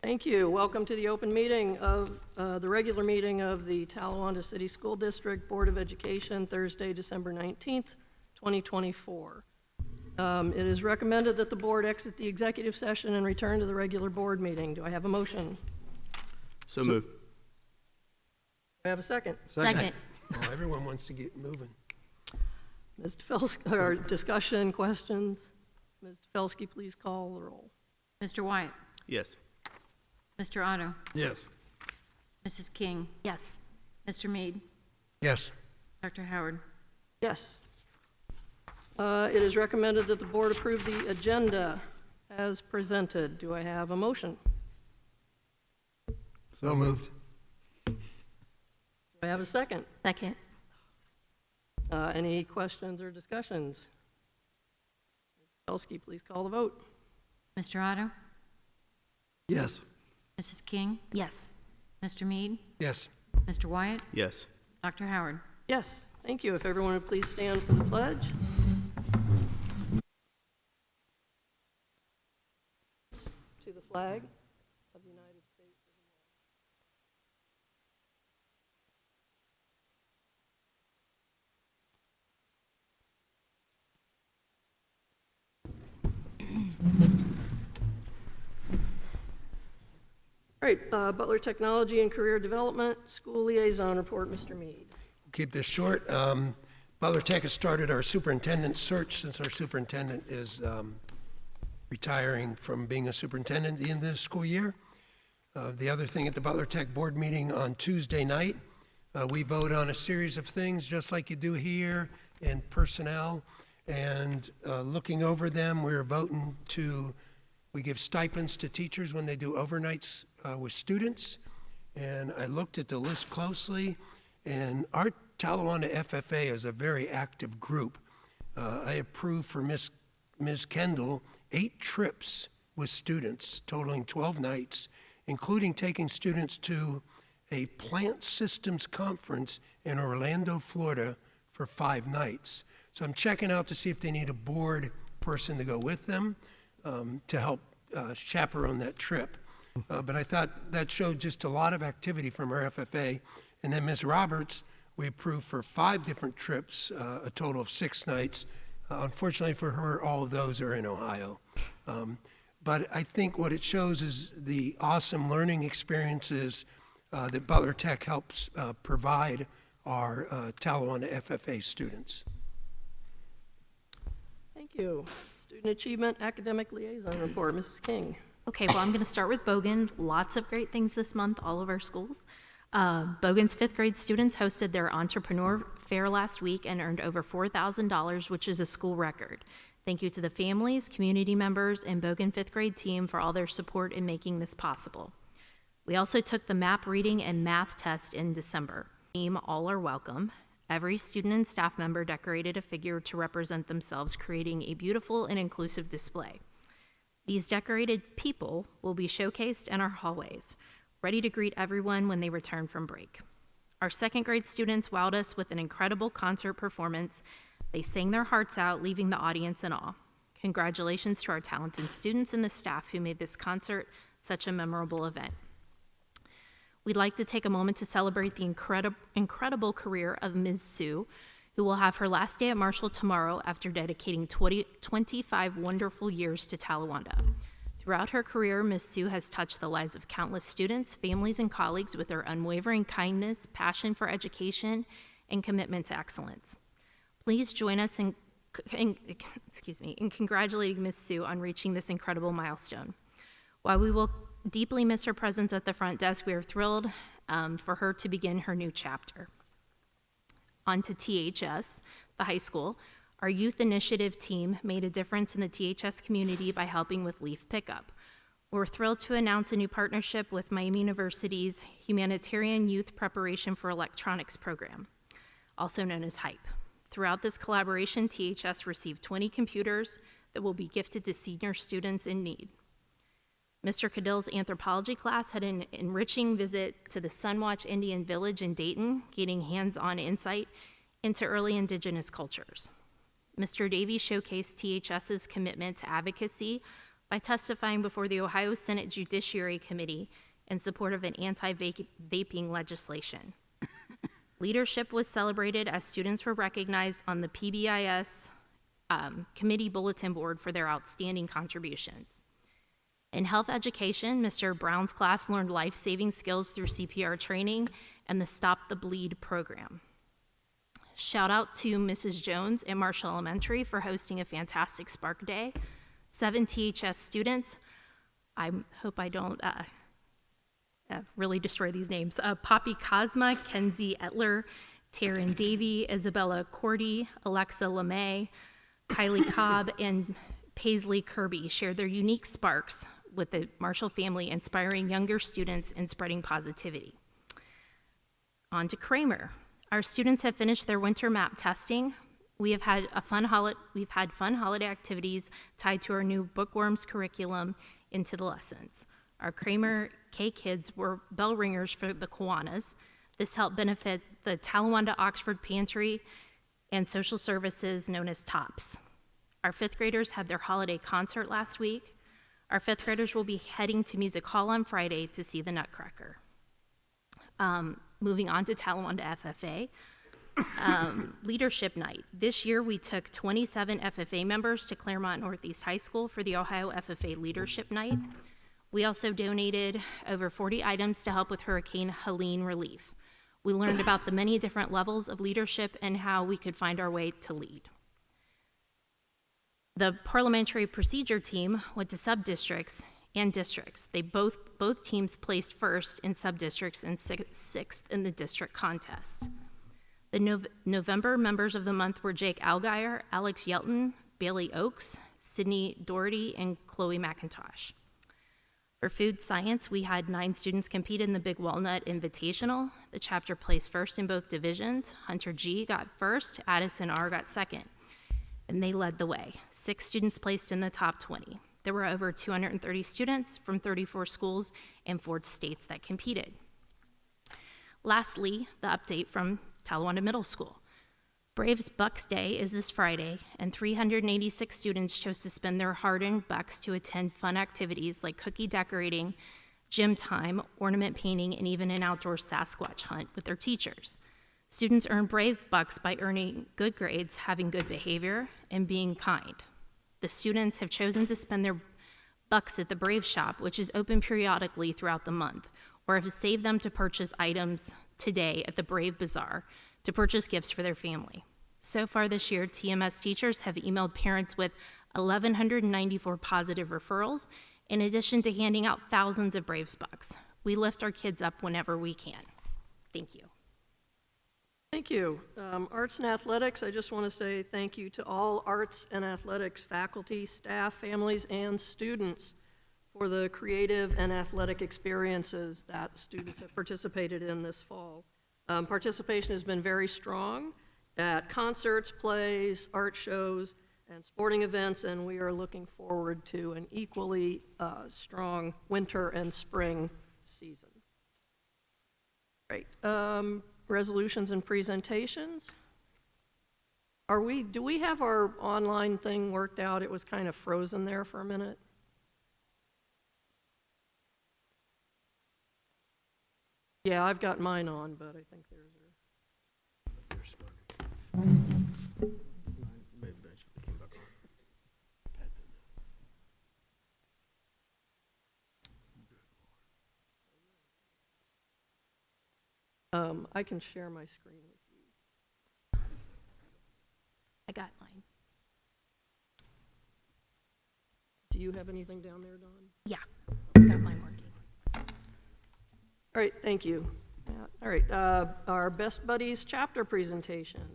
Thank you. Welcome to the open meeting of the regular meeting of the Talawanda City School District Board of Education, Thursday, December 19th, 2024. It is recommended that the board exit the executive session and return to the regular board meeting. Do I have a motion? So moved. Do I have a second? Second. Well, everyone wants to get moving. Ms. Tefelsky, or discussion, questions? Ms. Tefelsky, please call the roll. Mr. Wyatt. Yes. Mr. Otto. Yes. Mrs. King. Yes. Mr. Mead. Yes. Dr. Howard. Yes. It is recommended that the board approve the agenda as presented. Do I have a motion? So moved. Do I have a second? Second. Any questions or discussions? Ms. Tefelsky, please call the vote. Mr. Otto. Yes. Mrs. King. Yes. Mr. Mead. Yes. Mr. Wyatt. Yes. Dr. Howard. Yes, thank you. If everyone would please stand for the pledge. To the flag of the United States of America. All right, Butler Technology and Career Development School Liaison Report, Mr. Mead. Keep this short. Butler Tech has started our superintendent search since our superintendent is retiring from being a superintendent at the end of the school year. The other thing at the Butler Tech board meeting on Tuesday night, we vote on a series of things just like you do here in personnel. And looking over them, we're voting we give stipends to teachers when they do overnights with students. And I looked at the list closely, and our Talawanda FFA is a very active group. I approved for Ms. Kendall 8 trips with students, totaling 12 nights, including taking students to a plant systems conference in Orlando, Florida for 5 nights. So I'm checking out to see if they need a board person to go with them to help chaperone that trip. But I thought that showed just a lot of activity from our FFA. And then Ms. Roberts, we approved for 5 different trips, a total of 6 nights. Unfortunately for her, all of those are in Ohio. But I think what it shows is the awesome learning experiences that Butler Tech helps provide our Talawanda FFA students. Thank you. Student Achievement Academic Liaison Report, Mrs. King. Okay, well, I'm going to start with Bogan. Lots of great things this month, all of our schools. Bogan's 5th grade students hosted their entrepreneur fair last week and earned over $4,000, which is a school record. Thank you to the families, community members, and Bogan 5th grade team for all their support in making this possible. We also took the map reading and math test in December. Team, all are welcome. Every student and staff member decorated a figure to represent themselves, creating a beautiful and inclusive display. These decorated people will be showcased in our hallways, ready to greet everyone when they return from break. Our 2nd grade students wowed us with an incredible concert performance. They sang their hearts out, leaving the audience in awe. Congratulations to our talented students and the staff who made this concert such a memorable event. We'd like to take a moment to celebrate the incredible career of Ms. Sue, who will have her last day at Marshall tomorrow after dedicating 25 wonderful years to Talawanda. Throughout her career, Ms. Sue has touched the lives of countless students, families, and colleagues with her unwavering kindness, passion for education, and commitment to excellence. Please join us in congratulating Ms. Sue on reaching this incredible milestone. While we will deeply miss her presence at the front desk, we are thrilled for her to begin her new chapter. On to THS, the high school. Our youth initiative team made a difference in the THS community by helping with leaf pickup. We're thrilled to announce a new partnership with Miami University's Humanitarian Youth Preparation for Electronics program, also known as HYPE. Throughout this collaboration, THS received 20 computers that will be gifted to senior students in need. Mr. Cadill's anthropology class had an enriching visit to the Sunwatch Indian Village in Dayton, gaining hands-on insight into early indigenous cultures. Mr. Davies showcased THS's commitment to advocacy by testifying before the Ohio Senate Judiciary Committee in support of an anti-vaping legislation. Leadership was celebrated as students were recognized on the PBIS committee bulletin board for their outstanding contributions. In health education, Mr. Brown's class learned life-saving skills through CPR training and the Stop the Bleed program. Shout out to Mrs. Jones at Marshall Elementary for hosting a fantastic Spark Day. 7 THS students, I hope I don't really destroy these names. Poppy Cosma, Kenzie Etler, Taryn Davey, Isabella Cordy, Alexa LeMay, Kylie Cobb, and Paisley Kirby shared their unique sparks with the Marshall family, inspiring younger students and spreading positivity. On to Kramer. Our students have finished their winter map testing. We've had fun holiday activities tied to our new Bookworms curriculum into the lessons. Our Kramer K kids were bell ringers for the Kiwanis. This helped benefit the Talawanda Oxford Pantry and social services known as TOPS. Our 5th graders had their holiday concert last week. Our 5th graders will be heading to Music Hall on Friday to see the Nutcracker. Moving on to Talawanda FFA. Leadership Night. This year we took 27 FFA members to Claremont Northeast High School for the Ohio FFA Leadership Night. We also donated over 40 items to help with Hurricane Helene relief. We learned about the many different levels of leadership and how we could find our way to lead. The parliamentary procedure team went to sub-districts and districts. Both teams placed first in sub-districts and sixth in the district contest. The November members of the month were Jake Algier, Alex Yelton, Bailey Oakes, Sydney Doherty, and Chloe McIntosh. For food science, we had 9 students compete in the Big Walnut Invitational. The chapter placed first in both divisions. Hunter G got first, Addison R got second, and they led the way. 6 students placed in the top 20. There were over 230 students from 34 schools and 4 states that competed. Lastly, the update from Talawanda Middle School. Braves Bucks Day is this Friday, and 386 students chose to spend their hard-earned bucks to attend fun activities like cookie decorating, gym time, ornament painting, and even an outdoor Sasquatch hunt with their teachers. Students earn Brave Bucks by earning good grades, having good behavior, and being kind. The students have chosen to spend their bucks at the Brave Shop, which is open periodically throughout the month, or have saved them to purchase items today at the Brave Bazaar to purchase gifts for their family. So far this year, TMS teachers have emailed parents with 1,194 positive referrals, in addition to handing out thousands of Braves bucks. We lift our kids up whenever we can. Thank you. Thank you. Arts and athletics, I just want to say thank you to all arts and athletics faculty, staff, families, and students for the creative and athletic experiences that students have participated in this fall. Participation has been very strong at concerts, plays, art shows, and sporting events, and we are looking forward to an equally strong winter and spring season. Great. Resolutions and presentations. Do we have our online thing worked out? It was kind of frozen there for a minute. Yeah, I've got mine on, but I think theirs are. I can share my screen with you. I got mine. Do you have anything down there, Dawn? Yeah, I got mine working. All right, thank you. All right, our Best Buddies chapter presentation.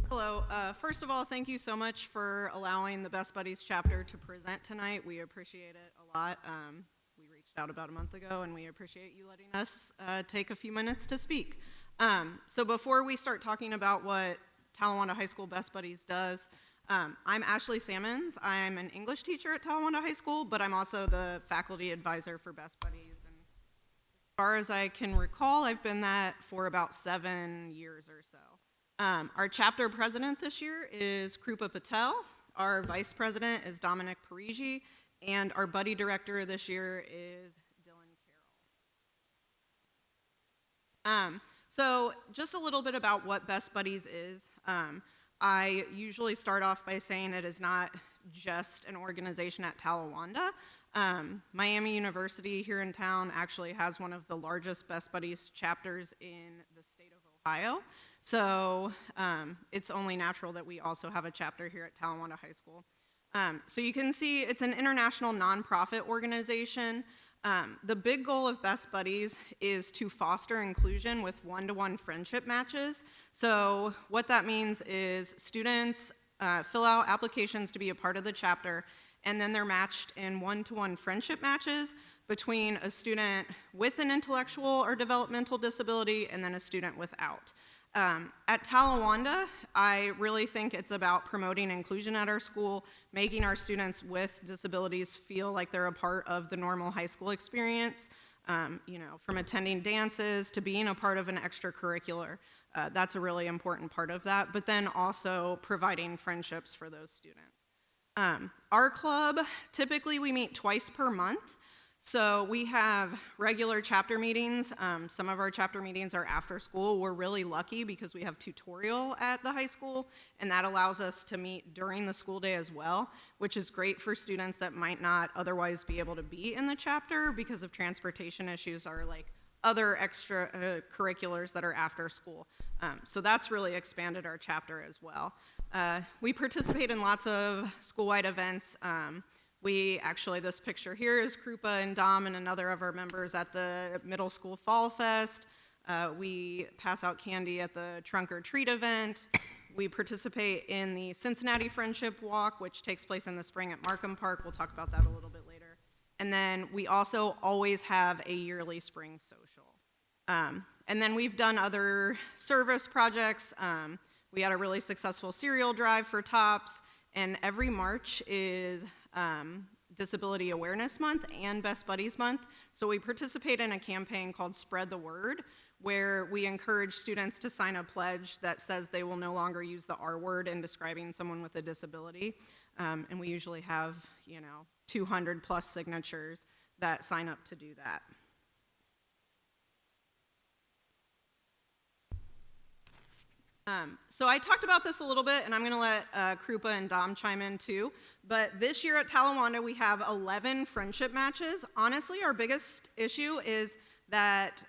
Hello. First of all, thank you so much for allowing the Best Buddies chapter to present tonight. We appreciate it a lot. We reached out about a month ago, and we appreciate you letting us take a few minutes to speak. So before we start talking about what Talawanda High School Best Buddies does, I'm Ashley Sammons. I'm an English teacher at Talawanda High School, but I'm also the faculty advisor for Best Buddies. And far as I can recall, I've been that for about 7 years or so. Our chapter president this year is Krupa Patel. Our vice president is Dominic Parigi, and our buddy director this year is Dylan Carroll. So just a little bit about what Best Buddies is. I usually start off by saying it is not just an organization at Talawanda. Miami University here in town actually has one of the largest Best Buddies chapters in the state of Ohio. So it's only natural that we also have a chapter here at Talawanda High School. So you can see it's an international nonprofit organization. The big goal of Best Buddies is to foster inclusion with one-to-one friendship matches. So what that means is students fill out applications to be a part of the chapter, and then they're matched in one-to-one friendship matches between a student with an intellectual or developmental disability and then a student without. At Talawanda, I really think it's about promoting inclusion at our school, making our students with disabilities feel like they're a part of the normal high school experience, from attending dances to being a part of an extracurricular. That's a really important part of that, but then also providing friendships for those students. Our club, typically we meet twice per month. So we have regular chapter meetings. Some of our chapter meetings are after school. We're really lucky because we have tutorial at the high school, and that allows us to meet during the school day as well, which is great for students that might not otherwise be able to be in the chapter because of transportation issues or like other extra curriculars that are after school. So that's really expanded our chapter as well. We participate in lots of school-wide events. This picture here is Krupa and Dom and another of our members at the middle school Fall Fest. We pass out candy at the Trunk or Treat event. We participate in the Cincinnati Friendship Walk, which takes place in the spring at Markham Park. We'll talk about that a little bit later. And then we also always have a yearly spring social. And then we've done other service projects. We had a really successful cereal drive for Tops, and every March is Disability Awareness Month and Best Buddies Month. So we participate in a campaign called Spread the Word, where we encourage students to sign a pledge that says they will no longer use the R word in describing someone with a disability. And we usually have, 200 plus signatures that sign up to do that. So I talked about this a little bit, and I'm going to let Krupa and Dom chime in too. But this year at Talawanda, we have 11 friendship matches. Honestly, our biggest issue is that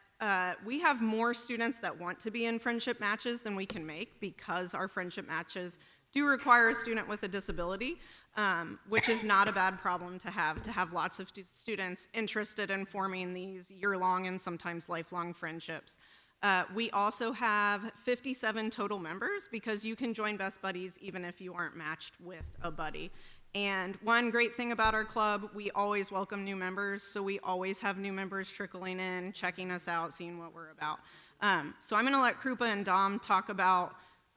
we have more students that want to be in friendship matches than we can make because our friendship matches do require a student with a disability, which is not a bad problem to have lots of students interested in forming these year-long and sometimes lifelong friendships. We also have 57 total members because you can join Best Buddies even if you aren't matched with a buddy. And one great thing about our club, we always welcome new members, so we always have new members trickling in, checking us out, seeing what we're about. So I'm going to let Krupa and Dom talk about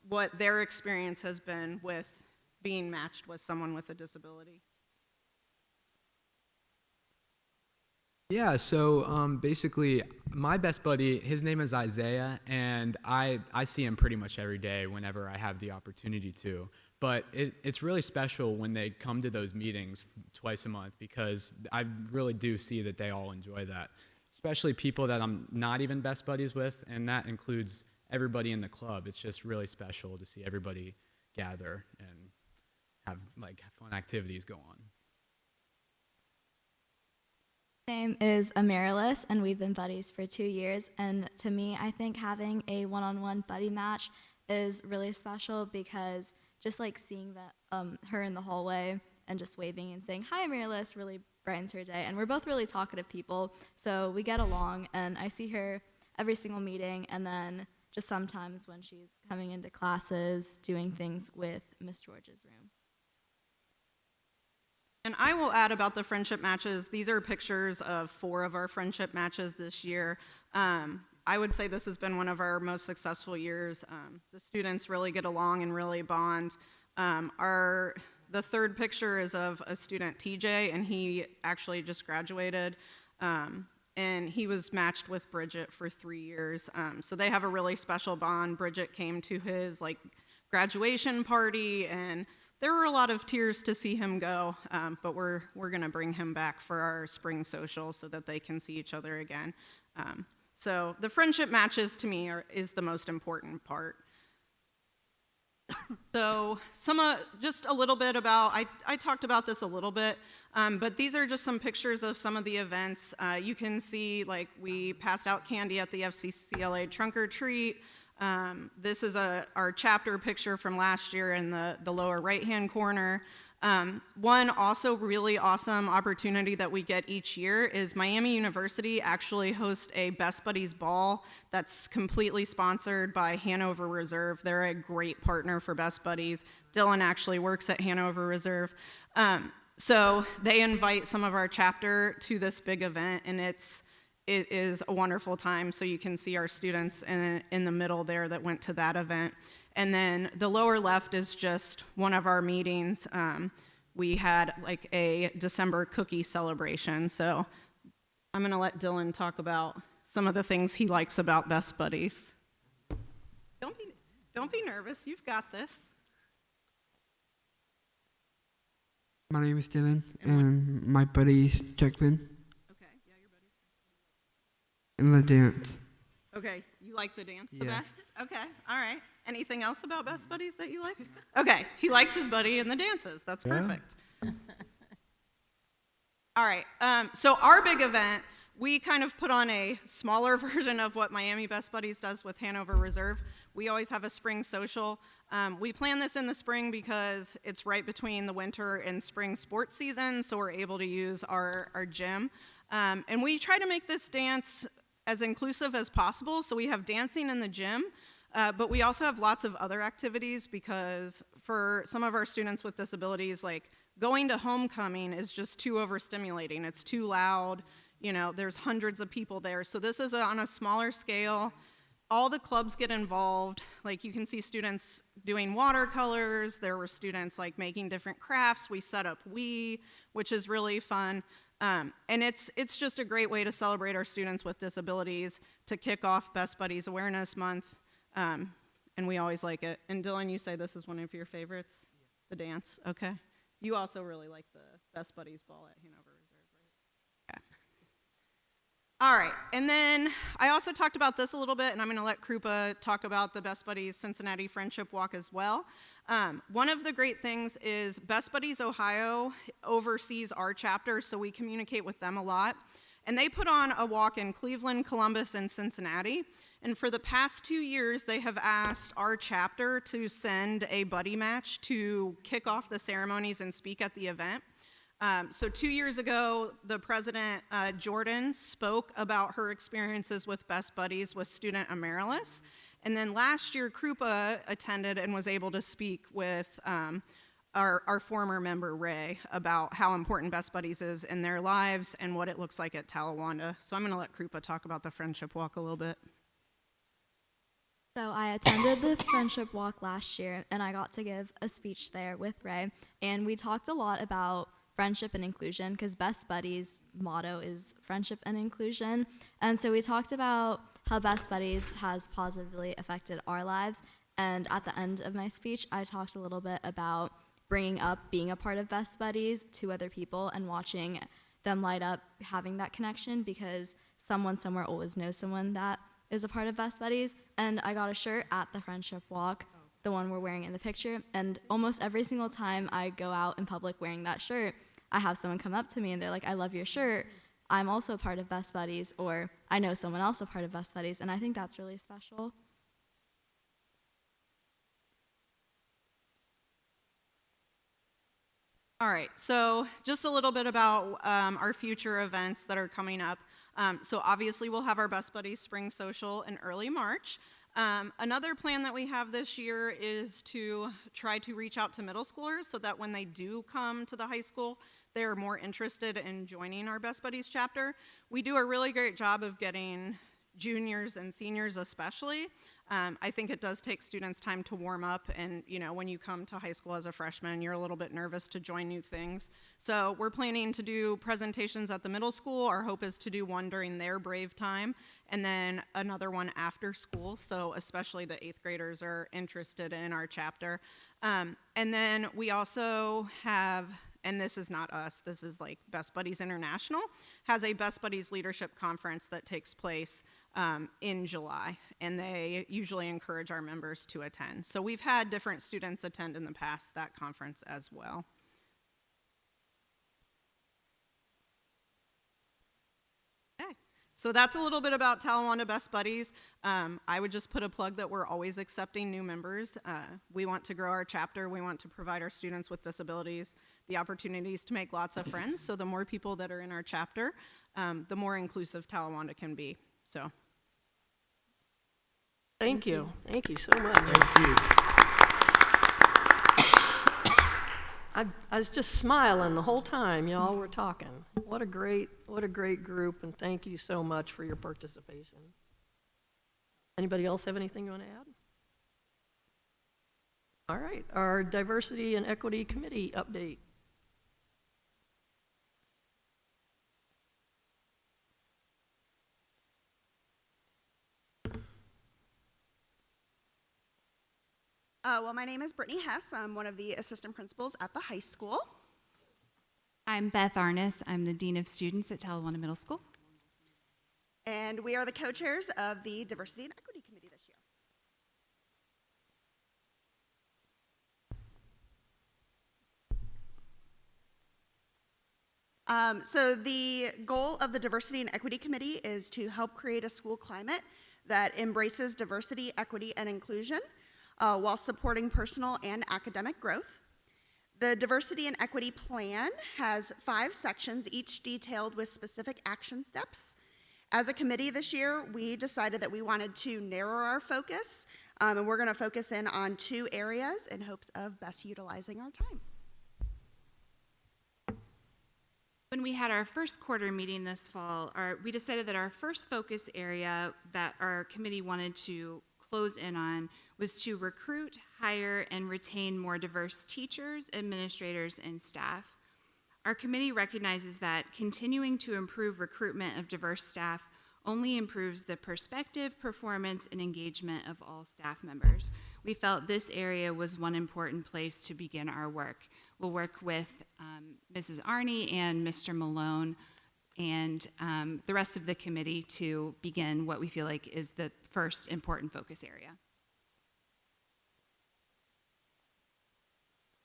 what their experience has been with being matched with someone with a disability. Yeah, so basically, my best buddy, his name is Isaiah, and I see him pretty much every day whenever I have the opportunity to. But it's really special when they come to those meetings twice a month because I really do see that they all enjoy that, especially people that I'm not even best buddies with, and that includes everybody in the club. It's just really special to see everybody gather and have fun activities go on. My name is Amaryllis, and we've been buddies for 2 years. And to me, I think having a one-on-one buddy match is really special because just seeing that her in the hallway and just waving and saying, "Hi, Amaryllis," really brightens her day. And we're both really talkative people, so we get along. And I see her every single meeting, and then just sometimes when she's coming into classes, doing things with Miss George's room. And I will add about the friendship matches. These are pictures of 4 of our friendship matches this year. I would say this has been one of our most successful years. The students really get along and really bond. The third picture is of a student, TJ, and he actually just graduated. And and he was matched with Bridget for 3 years. So they have a really special bond. Bridget came to his graduation party, and there were a lot of tears to see him go, but we're gonna bring him back for our spring social so that they can see each other again. So the friendship matches to me is the most important part. So just a little bit about, I talked about this a little bit, but these are just some pictures of some of the events. You can see we passed out candy at the FCCLA trunk or treat. This is our chapter picture from last year in the lower right-hand corner. One also really awesome opportunity that we get each year is Miami University actually hosts a Best Buddies Ball that's completely sponsored by Hanover Reserve. They're a great partner for Best Buddies. Dylan actually works at Hanover Reserve. So they invite some of our chapter to this big event, and it is a wonderful time. So you can see our students in the middle there that went to that event. And then the lower left is just one of our meetings. We had a December cookie celebration. So I'm gonna let Dylan talk about some of the things he likes about Best Buddies. Don't be nervous, you've got this. My name is Dylan, and my buddy is Jacqueline. Okay, yeah, your buddy's. And the dance. Okay, you like the dance the Yeah. best? Okay, all right. Anything else about Best Buddies that you like? Okay, he likes his buddy and the dances. That's perfect. All right, so our big event, we kind of put on a smaller version of what Miami Best Buddies does with Hanover Reserve. We always have a spring social. We plan this in the spring because it's right between the winter and spring sports season, so we're able to use our gym. And we try to make this dance as inclusive as possible, so we have dancing in the gym, but we also have lots of other activities because for some of our students with disabilities, going to homecoming is just too overstimulating. It's too loud, there's hundreds of people there. So this is on a smaller scale. All the clubs get involved. You can see students doing watercolors. There were students making different crafts. We set up which is really fun. And it's just a great way to celebrate our students with disabilities, to kick off Best Buddies Awareness Month, and we always like it. And Dylan, you say this is one of your favorites? The dance, okay. You also really like the Best Buddies Ball at Hanover Reserve, right? Okay. All right, and then I also talked about this a little bit, and I'm gonna let Krupa talk about the Best Buddies Cincinnati Friendship Walk as well. One of the great things is Best Buddies Ohio oversees our chapter, so we communicate with them a lot. And they put on a walk in Cleveland, Columbus, and Cincinnati. And for the past 2 years, they have asked our chapter to send a buddy match to kick off the ceremonies and speak at the event. So 2 years ago, the president, Jordan, spoke about her experiences with Best Buddies with student Amaryllis. And then last year, Krupa attended and was able to speak with our former member, Ray, about how important Best Buddies is in their lives and what it looks like at Talawanda. So I'm gonna let Krupa talk about the Friendship Walk a little bit. So I attended the Friendship Walk last year, and I got to give a speech there with Ray. And we talked a lot about friendship and inclusion, because Best Buddies' motto is friendship and inclusion. And so we talked about how Best Buddies has positively affected our lives. And at the end of my speech, I talked a little bit about bringing up being a part of Best Buddies to other people and watching them light up, having that connection, because someone somewhere always knows someone that is a part of Best Buddies. And I got a shirt at the Friendship Walk, the one we're wearing in the picture, and almost every single time I go out in public wearing that shirt, I have someone come up to me and they're like, I love your shirt, I'm also a part of Best Buddies, or I know someone else a part of Best Buddies, and I think that's really special. All right, so just a little bit about our future events that are coming up. So obviously we'll have our Best Buddies Spring Social in early March. Another plan that we have this year is to try to reach out to middle schoolers so that when they do come to the high school, they're more interested in joining our Best Buddies chapter. We do a really great job of getting juniors and seniors especially, I think it does take students time to warm up, and when you come to high school as a freshman, you're a little bit nervous to join new things. So we're planning to do presentations at the middle school. Our hope is to do one during their brave time, and then another one after school, so especially the 8th graders are interested in our chapter. And then we also have, and this is not us, this is like Best Buddies International, has a Best Buddies Leadership Conference that takes place in July, and they usually encourage our members to attend. So we've had different students attend in the past that conference as well. Okay, so that's a little bit about Talawanda Best Buddies. I would just put a plug that we're always accepting new members. We want to grow our chapter. We want to provide our students with disabilities the opportunities to make lots of friends. So the more people that are in our chapter, the more inclusive Talawanda can be. So. Thank you. Thank you so much. Thank you. I was just smiling the whole time y'all were talking. What a great group, and thank you so much for your participation. Anybody else have anything you want to add? All right, our Diversity and Equity Committee update. Well, my name is Brittany Hess. I'm one of the assistant principals at the high school. I'm Beth Arnis. I'm the Dean of Students at Talawanda Middle School. And we are the co-chairs of the Diversity and Equity Committee this year. So the goal of the Diversity and Equity Committee is to help create a school climate that embraces diversity, equity, and inclusion while supporting personal and academic growth. The Diversity and Equity Plan has 5 sections, each detailed with specific action steps. As a committee this year, we decided that we wanted to narrow our focus, and we're going to focus in on 2 areas in hopes of best utilizing our time. When we had our first quarter meeting this fall, we decided that our first focus area that our committee wanted to close in on was to recruit, hire, and retain more diverse teachers, administrators, and staff. Our committee recognizes that continuing to improve recruitment of diverse staff only improves the perspective, performance, and engagement of all staff members. We felt this area was one important place to begin our work. We'll work with Mrs. Arney and Mr. Malone and the rest of the committee to begin what we feel like is the first important focus area.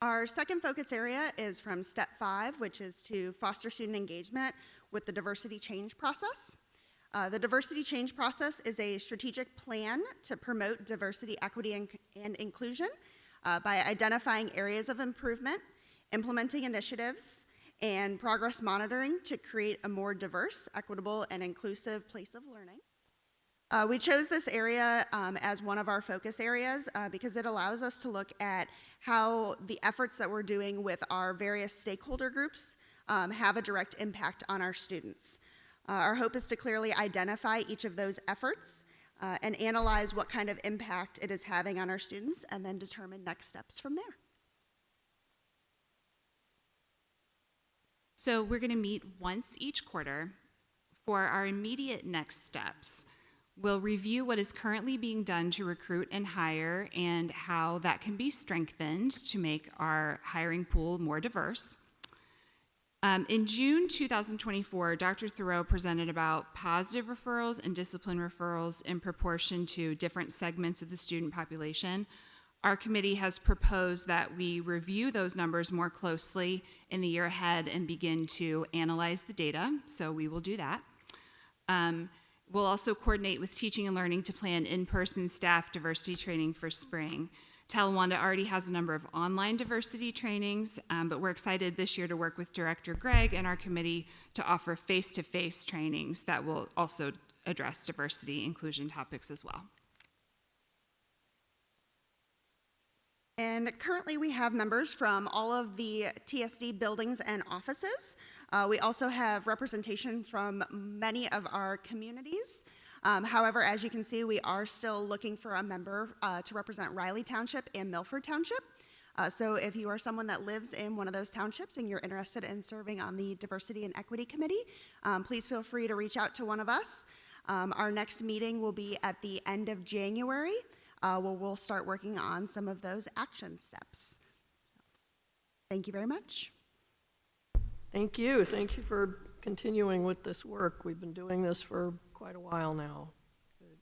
Our second focus area is from step 5, which is to foster student engagement with the diversity change process. The diversity change process is a strategic plan to promote diversity, equity, and inclusion by identifying areas of improvement, implementing initiatives, and progress monitoring to create a more diverse, equitable, and inclusive place of learning. We chose this area as one of our focus areas because it allows us to look at how the efforts that we're doing with our various stakeholder groups have a direct impact on our students. Our hope is to clearly identify each of those efforts and analyze what kind of impact it is having on our students, and then determine next steps from there. So we're going to meet once each quarter. For our immediate next steps, we'll review what is currently being done to recruit and hire and how that can be strengthened to make our hiring pool more diverse. In June 2024, Dr. Thoreau presented about positive referrals and discipline referrals in proportion to different segments of the student population. Our committee has proposed that we review those numbers more closely in the year ahead and begin to analyze the data, so we will do that. We'll also coordinate with teaching and learning to plan in-person staff diversity training for spring. Talawanda already has a number of online diversity trainings, but we're excited this year to work with Director Greg and our committee to offer face-to-face trainings that will also address diversity inclusion topics as well. And currently we have members from all of the TSD buildings and offices. We also have representation from many of our communities. However, as you can see, we are still looking for a member to represent Riley Township and Milford Township. So if you are someone that lives in one of those townships and you're interested in serving on the Diversity and Equity Committee, please feel free to reach out to one of us. Our next meeting will be at the end of January, where we'll start working on some of those action steps. Thank you very much. Thank you. Thank you for continuing with this work. We've been doing this for quite a while now.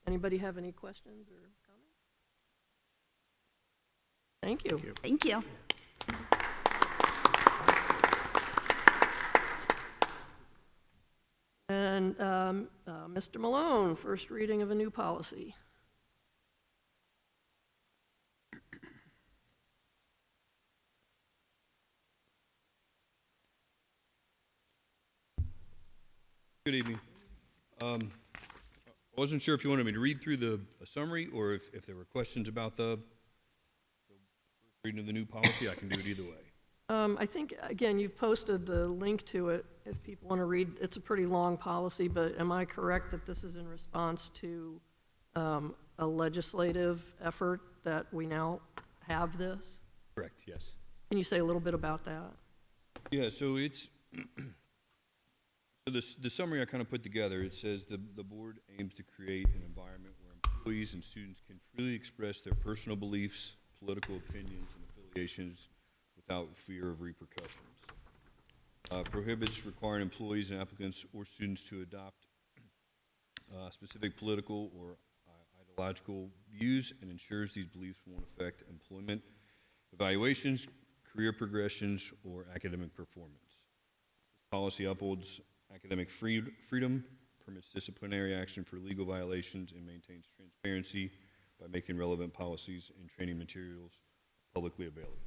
Anybody have any questions or comments? Thank you. Thank you. And Mr. Malone, first reading of a new policy. Good evening. I wasn't sure if you wanted me to read through the summary or if there were questions about the first reading of the new policy. I can do it either way. I think, again, you've posted the link to it if people want to read. It's a pretty long policy, but am I correct that this is in response to a legislative effort that we now have this? Correct, yes. Can you say a little bit about that? Yeah, so it's, so the summary I kind of put together, it says the board aims to create an environment where employees and students can freely express their personal beliefs, political opinions, and affiliations without fear of repercussions. Prohibits requiring employees and applicants or students to adopt specific political or ideological views and ensures these beliefs won't affect employment evaluations, career progressions, or academic performance. This policy upholds academic freedom, permits disciplinary action for legal violations, and maintains transparency by making relevant policies and training materials publicly available.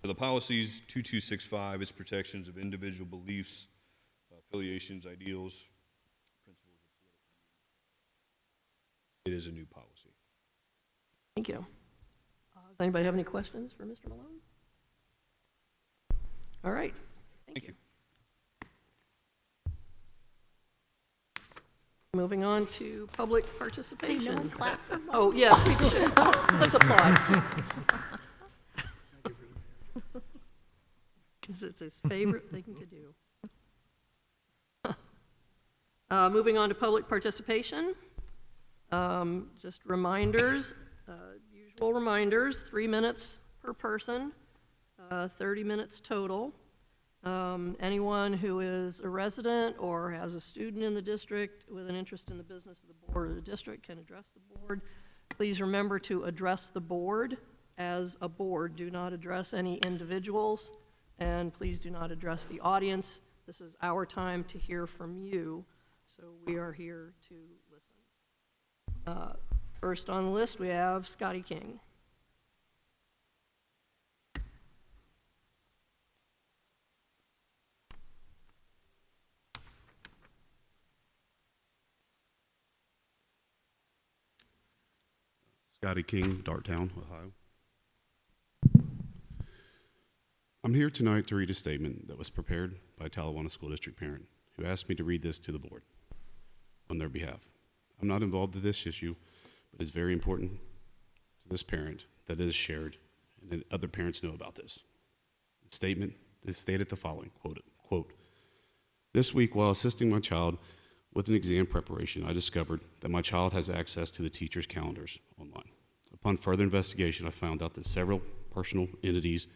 So the policies 2265 is protections of individual beliefs, affiliations, ideals, principles of political movement. It is a new policy. Thank you. Does anybody have any questions for Mr. Malone? All right. Thank you. Moving on to public participation. Oh, yes, we should. Let's apply. Because it's his favorite thing to do. Moving on to public participation. Just reminders, usual reminders, 3 minutes per person, 30 minutes total. Anyone who is a resident or has a student in the district with an interest in the business of the board or the district can address the board. Please remember to address the board as a board. Do not address any individuals, and please do not address the audience. This is our time to hear from you, so we are here to listen. First on the list, we have Scotty King. Scotty King, Darttown, Ohio. I'm here tonight to read a statement that was prepared by a Talawanda School District parent who asked me to read this to the board on their behalf. I'm not involved in this issue, but it's very important to this parent that it is shared and that other parents know about this. The statement is stated the following, quote, "This week while assisting my child with an exam preparation, I discovered that my child has access to the teacher's calendars online. Upon further investigation, I found out that several personal entities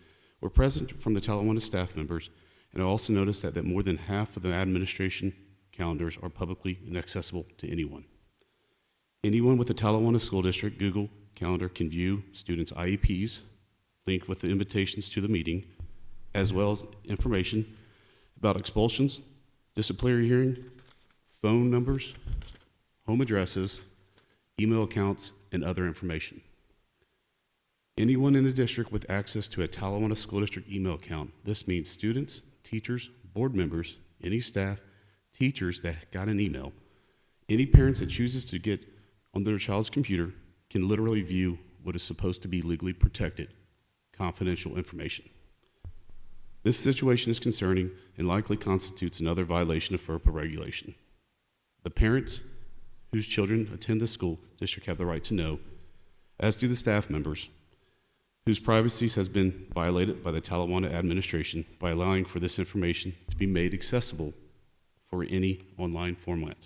were present from the Talawanda staff members, and I also noticed that more than half of the administration calendars are publicly inaccessible to anyone. Anyone with the Talawanda School District Google Calendar can view students' IEPs, linked with the invitations to the meeting, as well as information about expulsions, disciplinary hearing, phone numbers, home addresses, email accounts, and other information. Anyone in the district with access to a Talawanda School District email account, this means students, teachers, board members, any staff, teachers that got an email, any parents that chooses to get on their child's computer can literally view what is supposed to be legally protected, confidential information. This situation is concerning and likely constitutes another violation of FERPA regulation. The parents whose children attend the school district have the right to know, as do the staff members, whose privacy has been violated by the Talawanda administration by allowing for this information to be made accessible for any online format.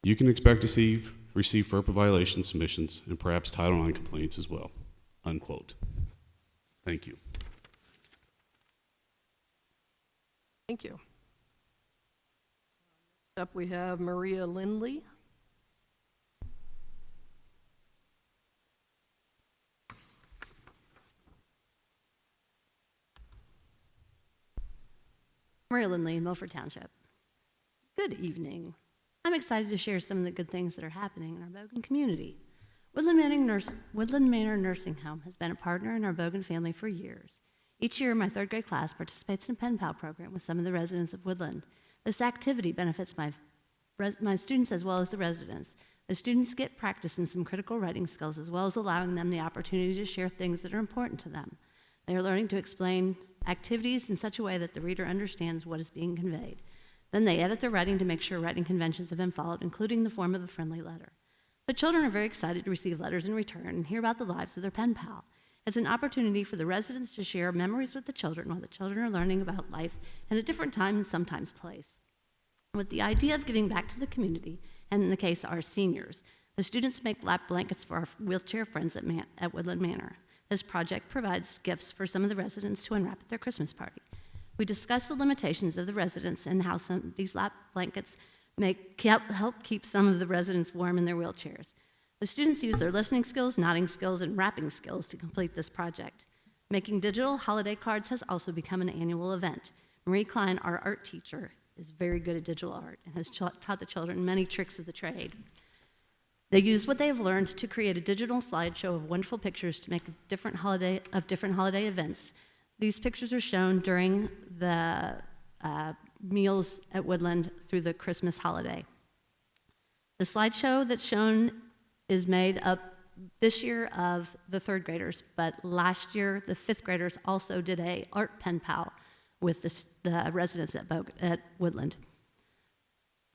You can expect to receive FERPA violation submissions and perhaps Title IX complaints as well, unquote. Thank you. Thank you. Next up, we have Maria Lindley. Maria Lindley, Milford Township. Good evening. I'm excited to share some of the good things that are happening in our Bogan community. Woodland Manor Nursing Home has been a partner in our Bogan family for years. Each year, my third grade class participates in a pen pal program with some of the residents of Woodland. This activity benefits my students as well as the residents. The students get practice in some critical writing skills as well as allowing them the opportunity to share things that are important to them. They are learning to explain activities in such a way that the reader understands what is being conveyed. Then they edit their writing to make sure writing conventions have been followed, including the form of a friendly letter. The children are very excited to receive letters in return and hear about the lives of their pen pal. It's an opportunity for the residents to share memories with the children while the children are learning about life at a different time and sometimes place. With the idea of giving back to the community, and in the case our seniors, the students make lap blankets for our wheelchair friends at Woodland Manor. This project provides gifts for some of the residents to unwrap at their Christmas party. We discuss the limitations of the residents and how some of these lap blankets help keep some of the residents warm in their wheelchairs. The students use their listening skills, nodding skills, and wrapping skills to complete this project. Making digital holiday cards has also become an annual event. Marie Klein, our art teacher, is very good at digital art and has taught the children many tricks of the trade. They use what they have learned to create a digital slideshow of wonderful pictures to make different holiday events. These pictures are shown during the meals at Woodland through the Christmas holiday. The slideshow that's shown is made up this year of the third graders, but last year the fifth graders also did a art pen pal with the residents at Woodland.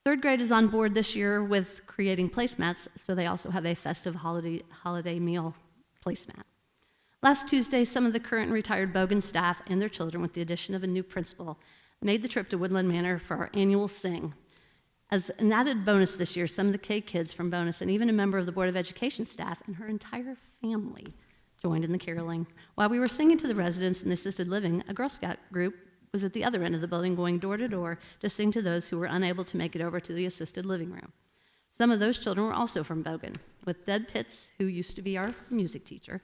Third grade is on board this year with creating placemats, so they also have a festive holiday meal placemat. Last Tuesday, some of the current and retired Bogan staff and their children, with the addition of a new principal, made the trip to Woodland Manor for our annual sing. As an added bonus this year, some of the K kids from Bonus and even a member of the Board of Education staff and her entire family joined in the caroling. While we were singing to the residents in the assisted living, a Girl Scout group was at the other end of the building going door to door to sing to those who were unable to make it over to the assisted living room. Some of those children were also from Bogan, with Deb Pitts, who used to be our music teacher,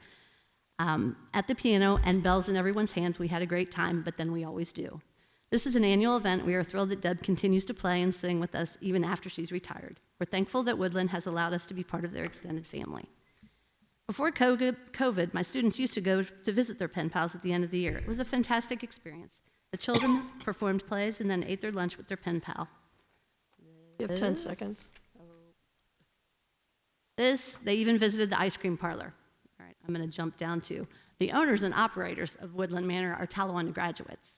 at the piano and bells in everyone's hands. We had a great time, but then we always do. This is an annual event. We are thrilled that Deb continues to play and sing with us even after she's retired. We're thankful that Woodland has allowed us to be part of their extended family. Before COVID, my students used to go to visit their pen pals at the end of the year. It was a fantastic experience. The children performed plays and then ate their lunch with their pen pal. You have 10 seconds. They even visited the ice cream parlor. All right, I'm going to jump down to the owners and operators of Woodland Manor are Talawanda graduates.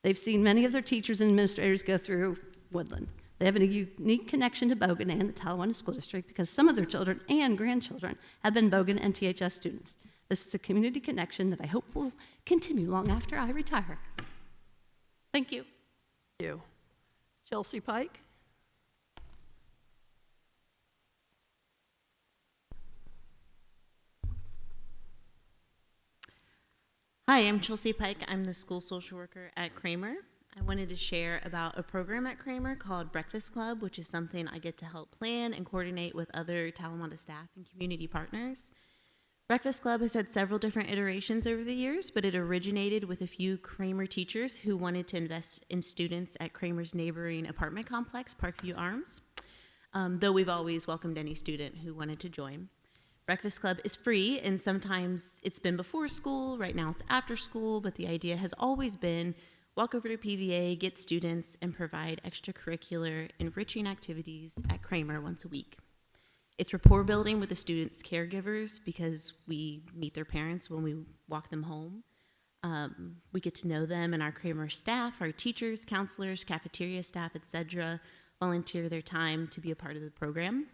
They've seen many of their teachers and administrators go through Woodland. They have a unique connection to Bogan and the Talawanda School District because some of their children and grandchildren have been Bogan and THS students. This is a community connection that I hope will continue long after I retire. Thank you. Thank you. Chelsea Pike. Hi, I'm Chelsea Pike. I'm the school social worker at Kramer. I wanted to share about a program at Kramer called Breakfast Club, which is something I get to help plan and coordinate with other Talawanda staff and community partners. Breakfast Club has had several different iterations over the years, but it originated with a few Kramer teachers who wanted to invest in students at Kramer's neighboring apartment complex, Parkview Arms, though we've always welcomed any student who wanted to join. Breakfast Club is free, and sometimes it's been before school, right now it's after school, but the idea has always been walk over to PVA, get students, and provide extracurricular, enriching activities at Kramer once a week. It's rapport building with the students' caregivers because we meet their parents when we walk them home. We get to know them and our Kramer staff, our teachers, counselors, cafeteria staff, etc., volunteer their time to be a part of the program.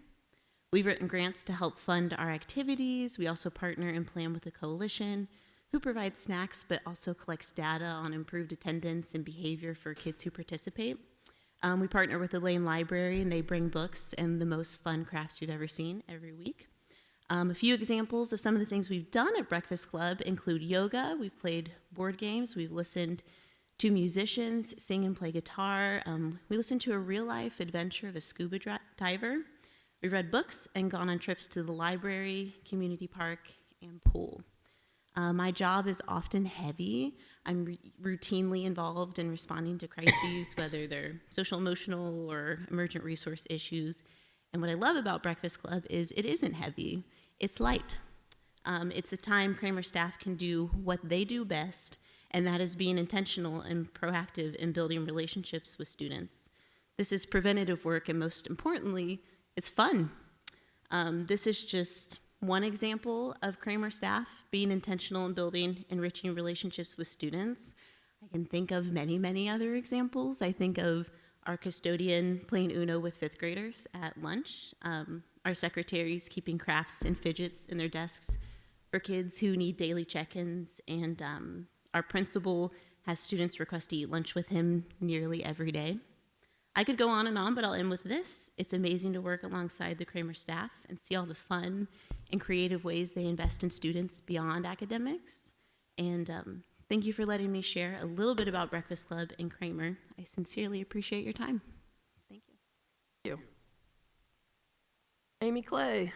We've written grants to help fund our activities. We also partner and plan with a coalition who provides snacks but also collects data on improved attendance and behavior for kids who participate. We partner with the Lane Library, and they bring books and the most fun crafts you've ever seen every week. A few examples of some of the things we've done at Breakfast Club include yoga. We've played board games. We've listened to musicians sing and play guitar. We listened to a real-life adventure of a scuba diver. We've read books and gone on trips to the library, community park, and pool. My job is often heavy. I'm routinely involved in responding to crises, whether they're social, emotional, or emergent resource issues. And what I love about Breakfast Club is it isn't heavy, it's light. It's a time Kramer staff can do what they do best, and that is being intentional and proactive in building relationships with students. This is preventative work, and most importantly, it's fun. This is just one example of Kramer staff being intentional in building enriching relationships with students. I can think of many, many other examples. I think of our custodian playing Uno with fifth graders at lunch, our secretaries keeping crafts and fidgets in their desks for kids who need daily check-ins, and our principal has students request to eat lunch with him nearly every day. I could go on, but I'll end with this. It's amazing to work alongside the Kramer staff and see all the fun and creative ways they invest in students beyond academics. And thank you for letting me share a little bit about Breakfast Club and Kramer. I sincerely appreciate your time. Thank you. Thank you. Amy Clay.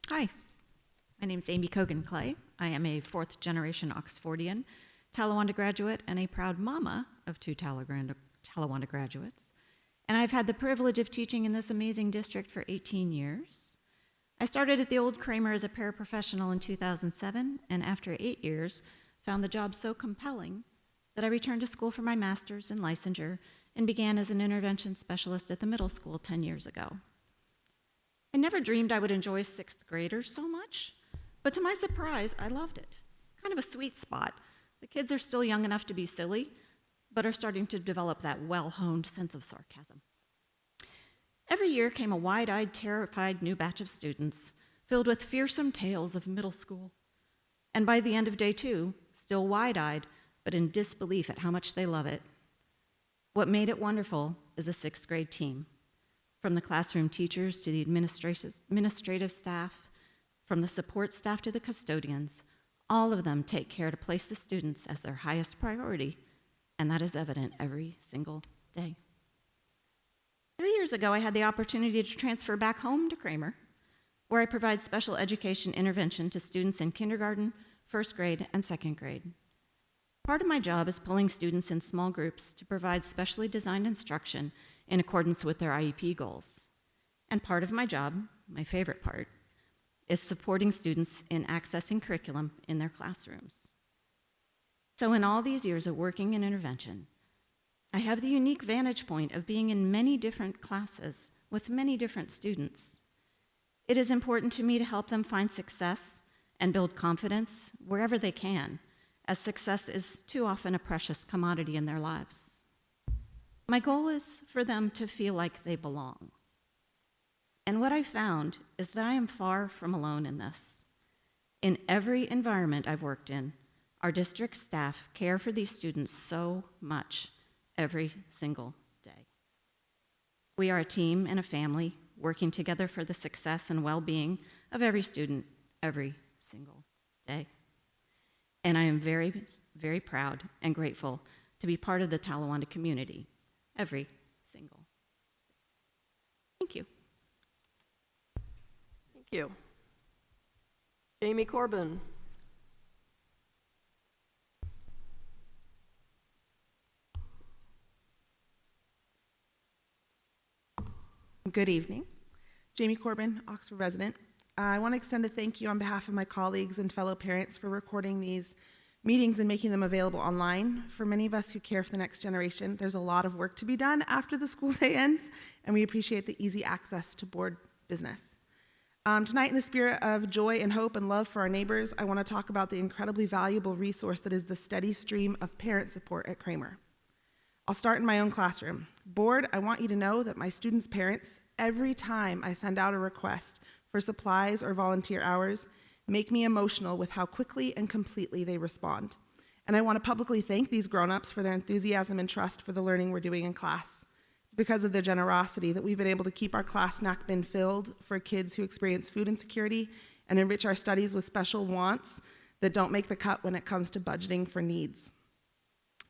Hi, my name is Amy Cogan-Clay. I am a fourth-generation Oxfordian, Talawanda graduate, and a proud mama of two Talawanda graduates. And I've had the privilege of teaching in this amazing district for 18 years. I started at the old Kramer as a paraprofessional in 2007, and after 8 years, found the job so compelling that I returned to school for my master's in licensure and began as an intervention specialist at the middle school 10 years ago. I never dreamed I would enjoy sixth graders so much, but to my surprise, I loved it. It's kind of a sweet spot. The kids are still young enough to be silly, but are starting to develop that well-honed sense of sarcasm. Every year came a wide-eyed, terrified new batch of students filled with fearsome tales of middle school. And by the end of day 2, still wide-eyed, but in disbelief at how much they love it. What made it wonderful is a sixth grade team. From the classroom teachers to the administrative staff, from the support staff to the custodians, all of them take care to place the students as their highest priority, and that is evident every single day. 3 years ago, I had the opportunity to transfer back home to Kramer, where I provide special education intervention to students in kindergarten, first grade, and second grade. Part of my job is pulling students in small groups to provide specially designed instruction in accordance with their IEP goals. And part of my job, my favorite part, is supporting students in accessing curriculum in their classrooms. So in all these years of working in intervention, I have the unique vantage point of being in many different classes with many different students. It is important to me to help them find success and build confidence wherever they can, as success is too often a precious commodity in their lives. My goal is for them to feel like they belong. And what I found is that I am far from alone in this. In every environment I've worked in, our district staff care for these students so much every single day. We are a team and a family working together for the success and well-being of every student every single day. And I am very, very proud and grateful to be part of the Talawanda community every single day. Thank you. Thank you. Jamie Corbin. Good evening. Jamie Corbin, Oxford resident. I want to extend a thank you on behalf of my colleagues and fellow parents for recording these meetings and making them available online. For many of us who care for the next generation, there's a lot of work to be done after the school day ends, and we appreciate the easy access to board business. Tonight, in the spirit of joy and hope and love for our neighbors, I want to talk about the incredibly valuable resource that is the steady stream of parent support at Kramer. I'll start in my own classroom. Board, I want you to know that my students' parents, every time I send out a request for supplies or volunteer hours, make me emotional with how quickly and completely they respond. And I want to publicly thank these grown-ups for their enthusiasm and trust for the learning we're doing in class. It's because of their generosity that we've been able to keep our class snack bin filled for kids who experience food insecurity and enrich our studies with special wants that don't make the cut when it comes to budgeting for needs.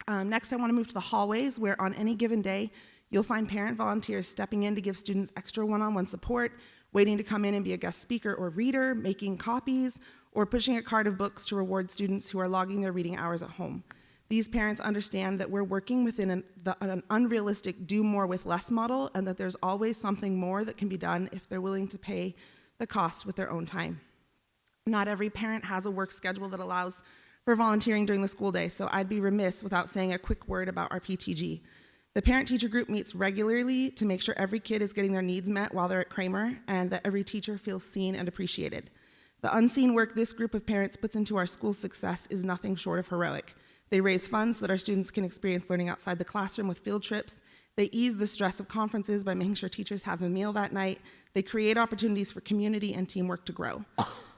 Next, I want to move to the hallways, where on any given day, you'll find parent volunteers stepping in to give students extra one-on-one support, waiting to come in and be a guest speaker or reader, making copies, or pushing a cart of books to reward students who are logging their reading hours at home. These parents understand that we're working within an unrealistic do more with less model, and that there's always something more that can be done if they're willing to pay the cost with their own time. Not every parent has a work schedule that allows for volunteering during the school day, so I'd be remiss without saying a quick word about our PTG. The parent-teacher group meets regularly to make sure every kid is getting their needs met while they're at Kramer, and that every teacher feels seen and appreciated. The unseen work this group of parents puts into our school's success is nothing short of heroic. They raise funds so that our students can experience learning outside the classroom with field trips. They ease the stress of conferences by making sure teachers have a meal that night. They create opportunities for community and teamwork to grow.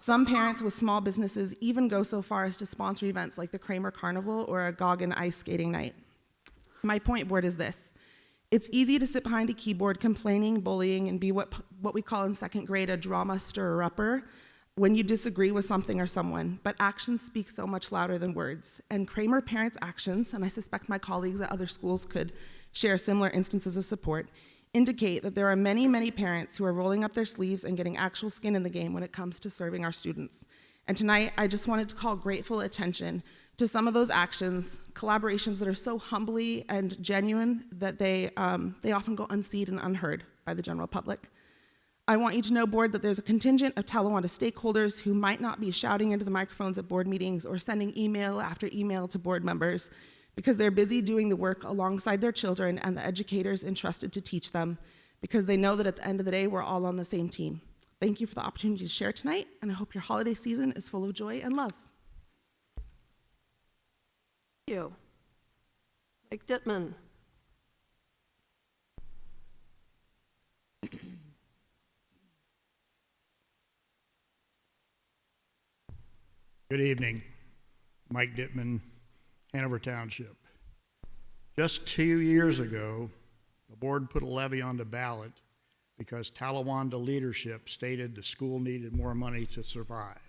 Some parents with small businesses even go so far as to sponsor events like the Kramer Carnival or a Goggin ice skating night. My point, board, is this. It's easy to sit behind a keyboard complaining, bullying, and be what we call in second grade a drama stirrer-upper when you disagree with something or someone, but actions speak so much louder than words. And Kramer parents' actions, and I suspect my colleagues at other schools could share similar instances of support, indicate that there are many, many parents who are rolling up their sleeves and getting actual skin in the game when it comes to serving our students. And tonight, I just wanted to call grateful attention to some of those actions, collaborations that are so humbly and genuine that they often go unseen and unheard by the general public. I want you to know, board, that there's a contingent of Talawanda stakeholders who might not be shouting into the microphones at board meetings or sending email after email to board members because they're busy doing the work alongside their children and the educators entrusted to teach them, because they know that at the end of the day, we're all on the same team. Thank you for the opportunity to share tonight, and I hope your holiday season is full of joy and love. Thank you. Mike Dittman. Good evening. Mike Dittman, Hanover Township. Just 2 years ago, the board put a levy on the ballot because Talawanda leadership stated the school needed more money to survive.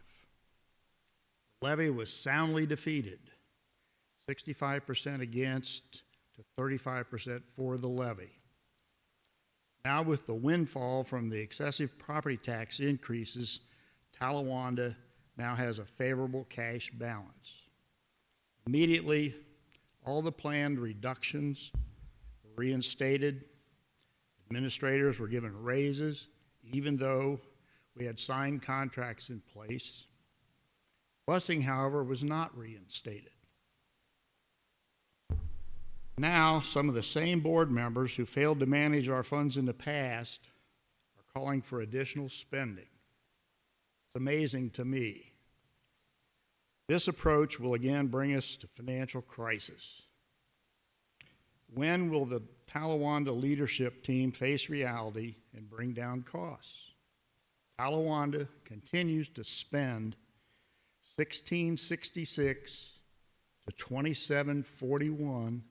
The levy was soundly defeated, 65% against to 35% for the levy. Now with the windfall from the excessive property tax increases, Talawanda now has a favorable cash balance. Immediately, all the planned reductions were reinstated. Administrators were given raises, even though we had signed contracts in place. Busing, however, was not reinstated. Now, some of the same board members who failed to manage our funds in the past are calling for additional spending. It's amazing to me. This approach will again bring us to financial crisis. When will the Talawanda leadership team face reality and bring down costs? Talawanda continues to spend $16.66 to $27.41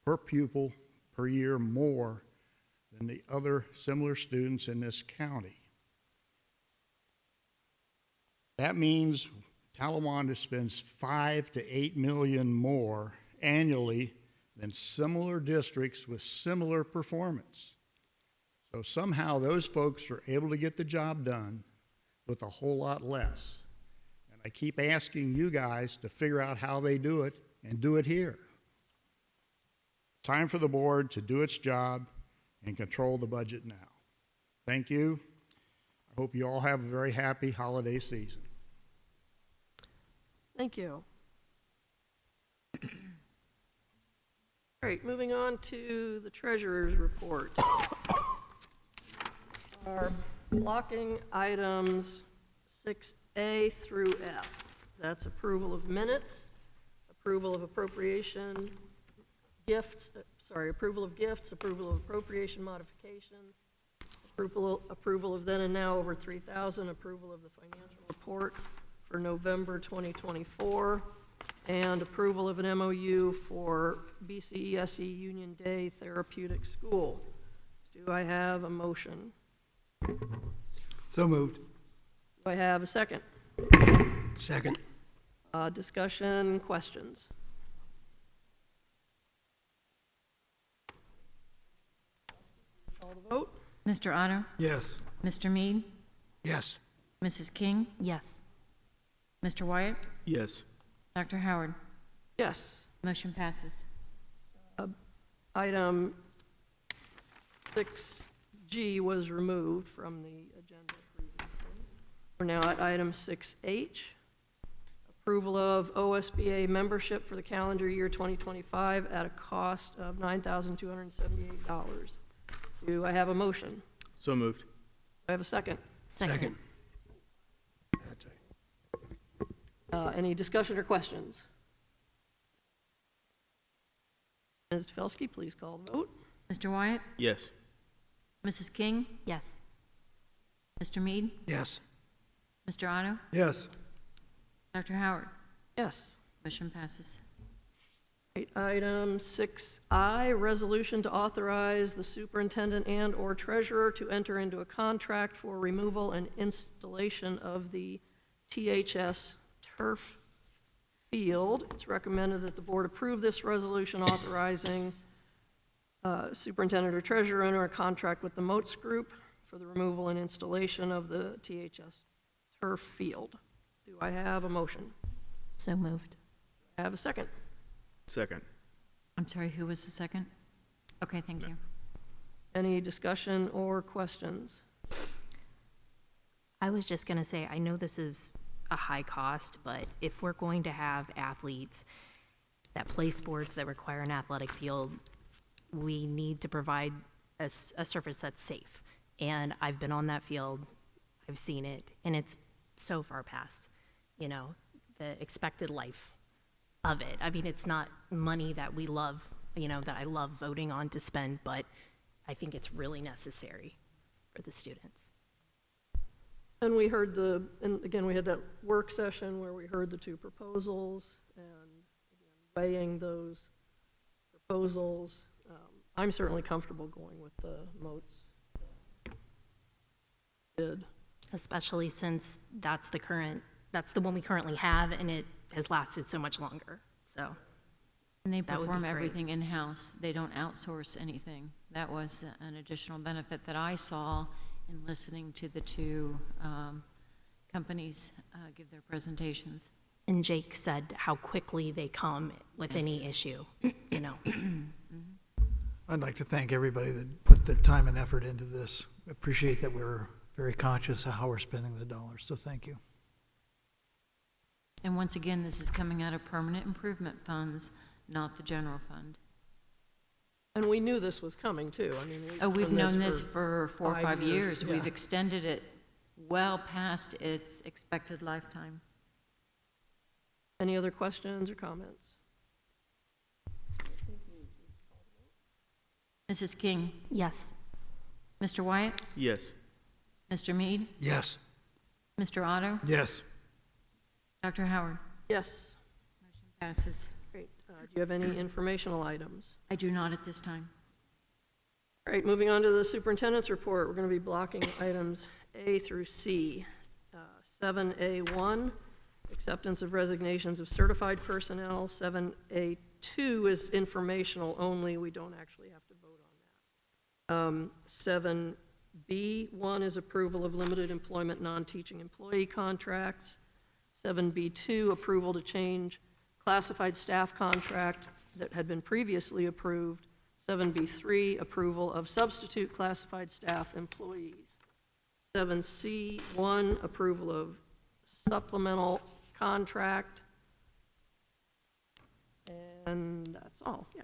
per pupil per year more than the other similar students in this county. That means Talawanda spends $5 to $8 million more annually than similar districts with similar performance. So somehow those folks are able to get the job done with a whole lot less. And I keep asking you guys to figure out how they do it and do it here. Time for the board to do its job and control the budget now. Thank you. I hope you all have a very happy holiday season. Thank you. All right, moving on to the treasurer's report. Our blocking items 6A through F. That's approval of minutes, approval of appropriation, approval of gifts, approval of appropriation modifications, approval of then and now over 3,000, approval of the financial report for November 2024, and approval of an MOU for BCESE Union Day Therapeutic School. Do I have a motion? So moved. Do I have a second? Second. Discussion, questions? Call the vote. Mr. Otto? Yes. Mr. Mead? Yes. Mrs. King? Yes. Mr. Wyatt? Yes. Dr. Howard? Yes. Motion passes. Item 6G was removed from the agenda previously. We're now at item 6H, approval of OSBA membership for the calendar year 2025 at a cost of $9,278. Do I have a motion? So moved. Do I have a second? Second. Any discussion or questions? Ms. Tefelsky, please call the vote. Mr. Wyatt? Yes. Mrs. King? Yes. Mr. Mead? Yes. Mr. Otto? Yes. Dr. Howard? Yes. Motion passes. Right, item 6I, resolution to authorize the superintendent and/or treasurer to enter into a contract for removal and installation of the THS turf field. It's recommended that the board approve this resolution authorizing superintendent or treasurer enter a contract with the Moats Group for the removal and installation of the THS turf field. Do I have a motion? So moved. I have a second. Second. I'm sorry, who was the second? Okay, thank you. Any discussion or questions? I was just going to say, I know this is a high cost, but if we're going to have athletes that play sports that require an athletic field, we need to provide a surface that's safe. And I've been on that field, I've seen it, and it's so far past, you know, the expected life of it. I mean, it's not money that we love, you know, that I love voting on to spend, but I think it's really necessary for the students. And we heard and again, we had that work session where we heard the two proposals and again, weighing those proposals. I'm certainly comfortable going with the Moats bid. Especially since that's the one we currently have, and it has lasted so much longer, so. And they That would be perform great. everything in-house. They don't outsource anything. That was an additional benefit that I saw in listening to the two companies give their presentations. And Jake said how quickly they come with any issue, you know. I'd like to thank everybody that put their time and effort into this. Appreciate that we're very conscious of how we're spending the dollars, so thank you. And once again, this is coming out of permanent improvement funds, not the general fund. And we knew this was coming too. I mean, We've done known this for 4 or 5 years. Yeah. We've extended it well past its expected lifetime. Any other questions or comments? Mrs. King? Yes. Mr. Wyatt? Yes. Mr. Mead? Yes. Mr. Otto? Yes. Dr. Howard? Yes. Motion passes. Great. Do you have any informational items? I do not at this time. All right, moving on to the superintendent's report. We're going to be blocking items A through C. 7A1, acceptance of resignations of certified personnel. 7A2 is informational only. We don't actually have to vote on that. 7B1 is approval of limited employment non-teaching employee contracts. 7B2, approval to change classified staff contract that had been previously approved. 7B3, approval of substitute classified staff employees. 7C1, approval of supplemental contract. And that's all, yeah.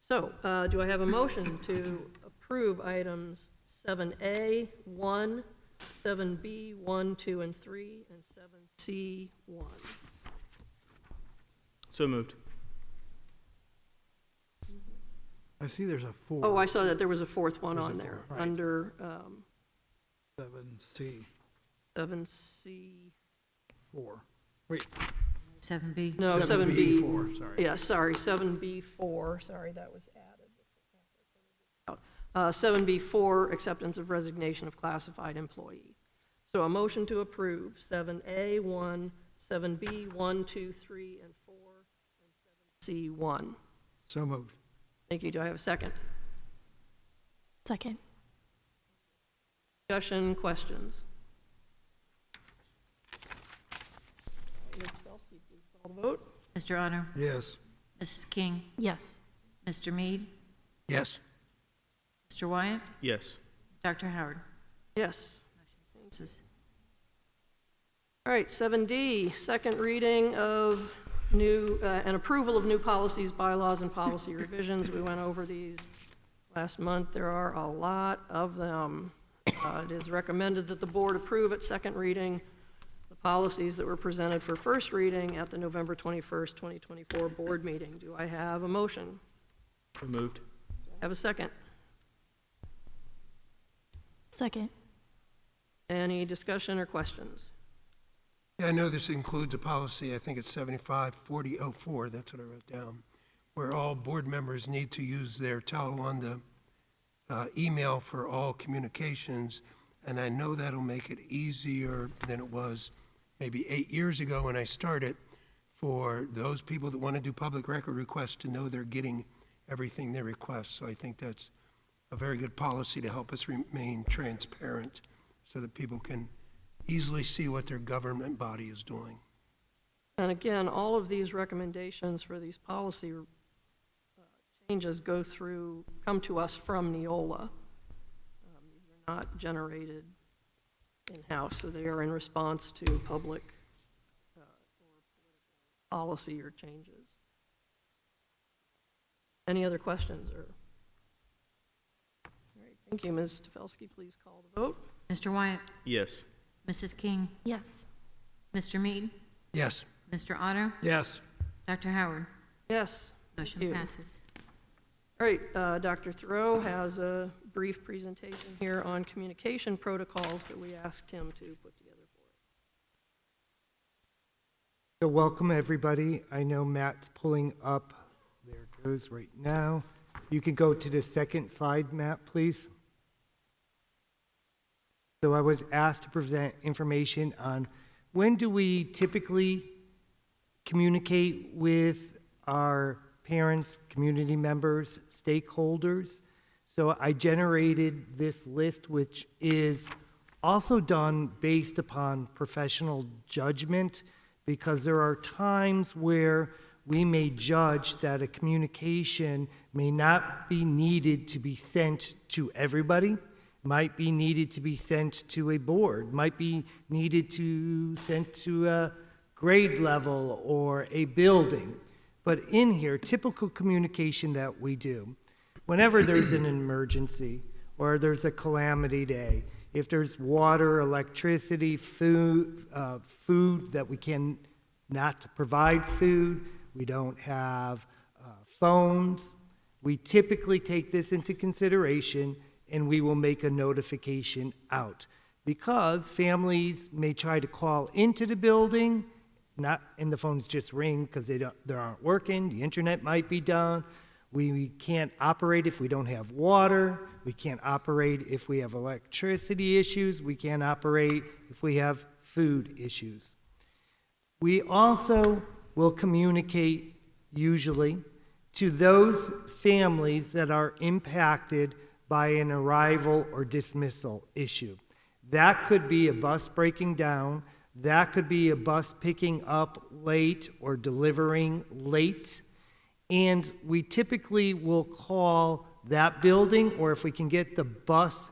So, do I have a motion to approve items 7A, 1 7B, 1, 2, and 3, and 7C, 1. So moved. I see there's a 4. Oh, I saw that there was a fourth one There's on a there, four, right. under 7C, 7C. 4. Wait, 7B. No, 7B, 7B. 4, sorry. Yeah, sorry, 7B4, sorry, that was added. 7B4, acceptance of resignation of classified employee. So a motion to approve 7A, 1, 7B, 1, 2, 3, and 4, and 7C, 1. So moved. Thank you. Do I have a second? Second. Discussion, questions? Ms. Pavelski, please call the vote. Mr. Otto? Yes. Mrs. King? Yes. Mr. Mead? Yes. Mr. Wyatt? Yes. Dr. Howard? Yes. Passes. All right, 7D, second reading of new, and approval of new policies, bylaws, and policy revisions. We went over these last month. There are a lot of them. It is recommended that the board approve at second reading the policies that were presented for first reading at the November 21st, 2024 board meeting. Do I have a motion? So moved. Do I have a second? Second. Any discussion or questions? Yeah, I know this includes a policy, I think it's 754004, that's what I wrote down, where all board members need to use their Talawanda email for all communications, and I know that'll make it easier than it was maybe 8 years ago when I started for those people that want to do public record requests to know they're getting everything they request. So I think that's a very good policy to help us remain transparent so that people can easily see what their government body is doing. And again, all of these recommendations for these policy changes come to us from Neola. These are not generated in-house, so they are in response to public or political policy or changes. Any other questions? All right, thank you. Ms. Pavelski, please call the vote. Mr. Wyatt? Yes. Mrs. King? Yes. Mr. Mead? Yes. Mr. Otto? Yes. Dr. Howard? Yes. Motion Thank you. passes. All right, Dr. Thoreau has a brief presentation here on communication protocols that we asked him to put together for us. So welcome, everybody. I know Matt's pulling up. There it goes right now. You can go to the second slide, Matt, please. So I was asked to present information on when do we typically communicate with our parents, community members, stakeholders. So I generated this list, which is also done based upon professional judgment, because there are times where we may judge that a communication may not be needed to be sent to everybody, might be needed to be sent to a board, might be needed to sent to a grade level or a building. But in here, typical communication that we do, whenever there's an emergency or there's a calamity day, if there's water, electricity, food that we can not provide food, we don't have phones, we typically take this into consideration and we will make a notification out. Because families may try to call into the building, and the phones just ring because they aren't working, the internet might be down, we can't operate if we don't have water, we can't operate if we have electricity issues, we can't operate if we have food issues. We also will communicate usually to those families that are impacted by an arrival or dismissal issue. That could be a bus breaking down, that could be a bus picking up late or delivering late, and we typically will call that building, or if we can get the bus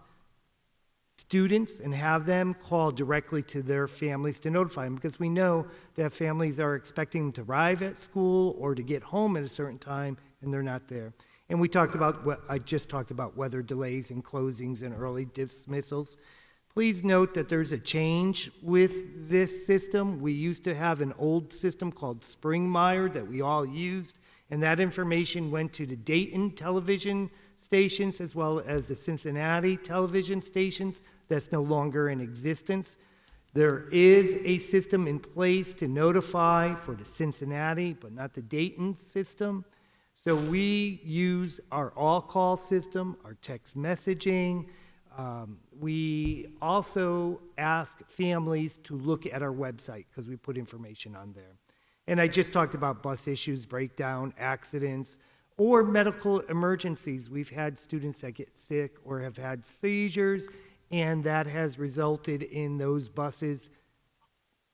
students and have them call directly to their families to notify them, because we know that families are expecting them to arrive at school or to get home at a certain time, and they're not there. And I just talked about weather delays and closings and early dismissals. Please note that there's a change with this system. We used to have an old system called Springmire that we all used, and that information went to the Dayton television stations as well as the Cincinnati television stations. That's no longer in existence. There is a system in place to notify for the Cincinnati, but not the Dayton system. So we use our all-call system, our text messaging. We also ask families to look at our website because we put information on there. And I just talked about bus issues, breakdown, accidents, or medical emergencies. We've had students that get sick or have had seizures, and that has resulted in those buses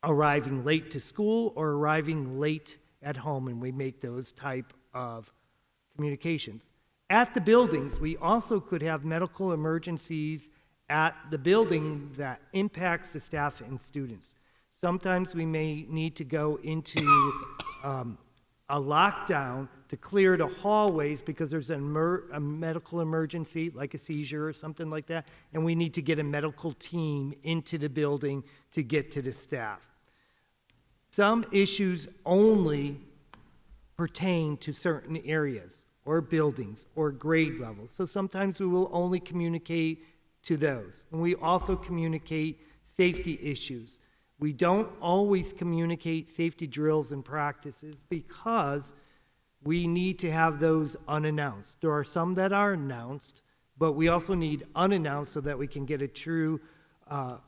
arriving late to school or arriving late at home, and we make those type of communications. At the buildings, we also could have medical emergencies at the building that impacts the staff and students. Sometimes we may need to go into a lockdown to clear the hallways because there's a medical emergency, like a seizure or something like that, and we need to get a medical team into the building to get to the staff. Some issues only pertain to certain areas or buildings or grade levels. So sometimes we will only communicate to those. And we also communicate safety issues. We don't always communicate safety drills and practices because we need to have those unannounced. There are some that are announced, but we also need unannounced so that we can get a true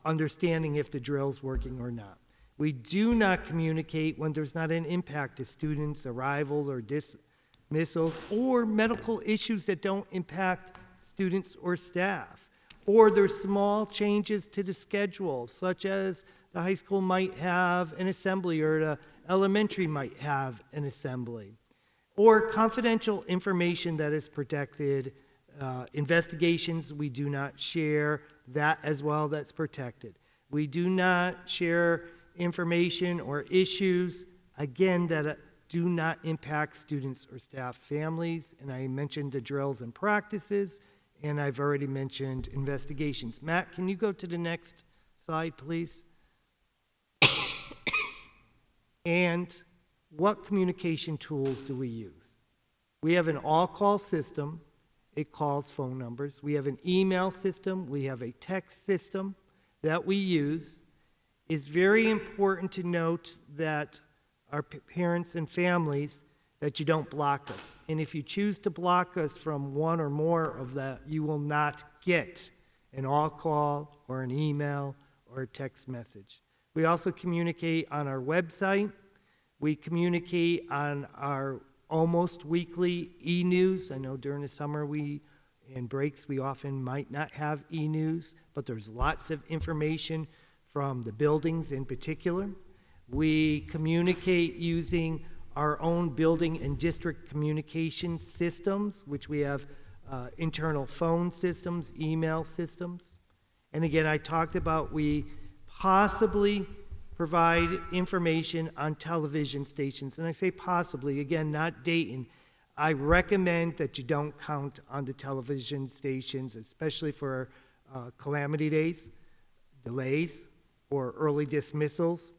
understanding if the drill's working or not. We do not communicate when there's not an impact to students' arrivals or dismissals or medical issues that don't impact students or staff. Or there's small changes to the schedule, such as the high school might have an assembly or the elementary might have an assembly. Or confidential information that is protected. Investigations, we do not share that as well, that's protected. We do not share information or issues, again, that do not impact students or staff families. And I mentioned the drills and practices, and I've already mentioned investigations. Matt, can you go to the next slide, please? And what communication tools do we use? We have an all-call system. It calls phone numbers. We have an email system. We have a text system that we use. It's very important to note that our parents and families, that you don't block us. And if you choose to block us from one or more of that, you will not get an all-call or an email or a text message. We also communicate on our website. We communicate on our almost weekly e-news. I know during the summer and breaks we often might not have e-news, but there's lots of information from the buildings in particular. We communicate using our own building and district communication systems, which we have internal phone systems, email systems. And again, I talked about we possibly provide information on television stations. And I say possibly, again, not Dayton. I recommend that you don't count on the television stations, especially for calamity days, delays, or early dismissals.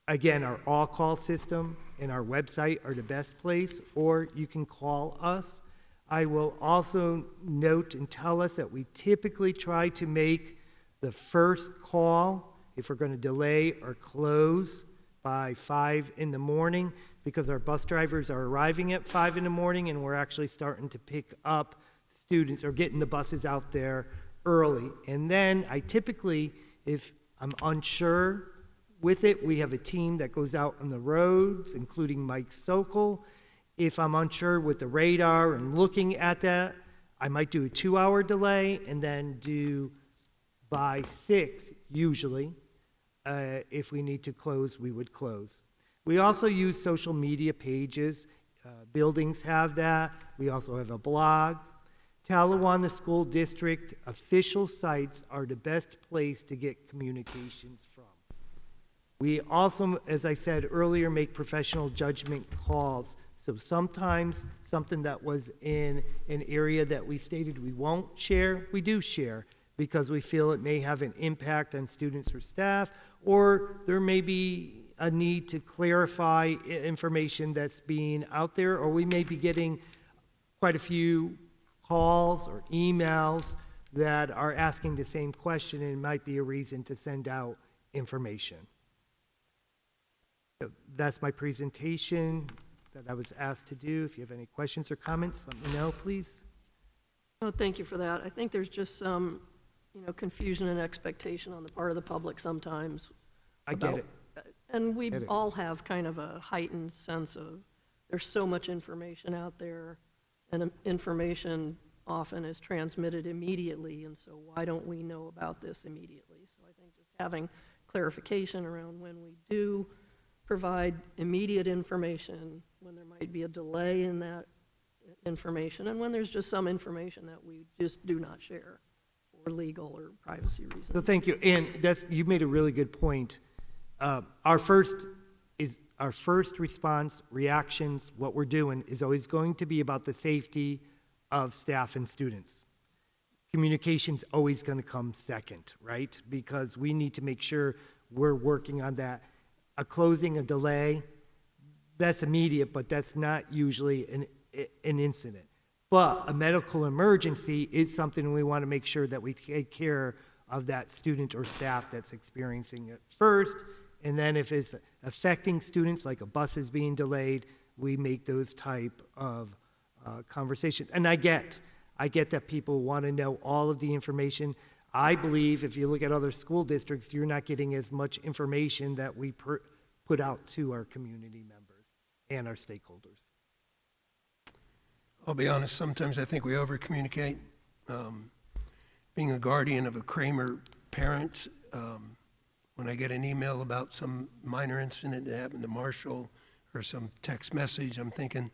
Again, our all-call system and our website are the best place, or you can call us. I will also note and tell us that we typically try to make the first call if we're going to delay or close by 5 in the morning, because our bus drivers are arriving at 5 in the morning and we're actually starting to pick up students or getting the buses out there early. And then I typically, if I'm unsure with it, we have a team that goes out on the roads, including Mike Sokol. If I'm unsure with the radar and looking at that, I might do a 2-hour delay and then do by 6, usually. If we need to close, we would close. We also use social media pages. Buildings have that. We also have a blog. Talawanda School District official sites are the best place to get communications from. We also, as I said earlier, make professional judgment calls. So sometimes something that was in an area that we stated we won't share, we do share, because we feel it may have an impact on students or staff, or there may be a need to clarify information that's being out there, or we may be getting quite a few calls or emails that are asking the same question, and it might be a reason to send out information. So that's my presentation that I was asked to do. If you have any questions or comments, let me know, please. Oh, thank you for that. I think there's just some, confusion and expectation on the part of the public sometimes. I get it. And we Get it. all have kind of a heightened sense of, there's so much information out there, and information often is transmitted immediately, and so why don't we know about this immediately? So I think just having clarification around when we do provide immediate information, when there might be a delay in that information, and when there's just some information that we just do not share for legal or privacy reasons. So thank you, and you made a really good point. Our first response, reactions, what we're doing is always going to be about the safety of staff and students. Communication's always going to come second, right? Because we need to make sure we're working on that. A closing, a delay, that's immediate, but that's not usually an incident. But a medical emergency is something we want to make sure that we take care of that student or staff that's experiencing it first. And then if it's affecting students, like a bus is being delayed, we make those type of conversations. And I get that people want to know all of the information. I believe if you look at other school districts, you're not getting as much information that we put out to our community members and our stakeholders. I'll be honest, sometimes I think we over-communicate. Being a guardian of a Kramer parent, when I get an email about some minor incident that happened to Marshall or some text message, I'm thinking,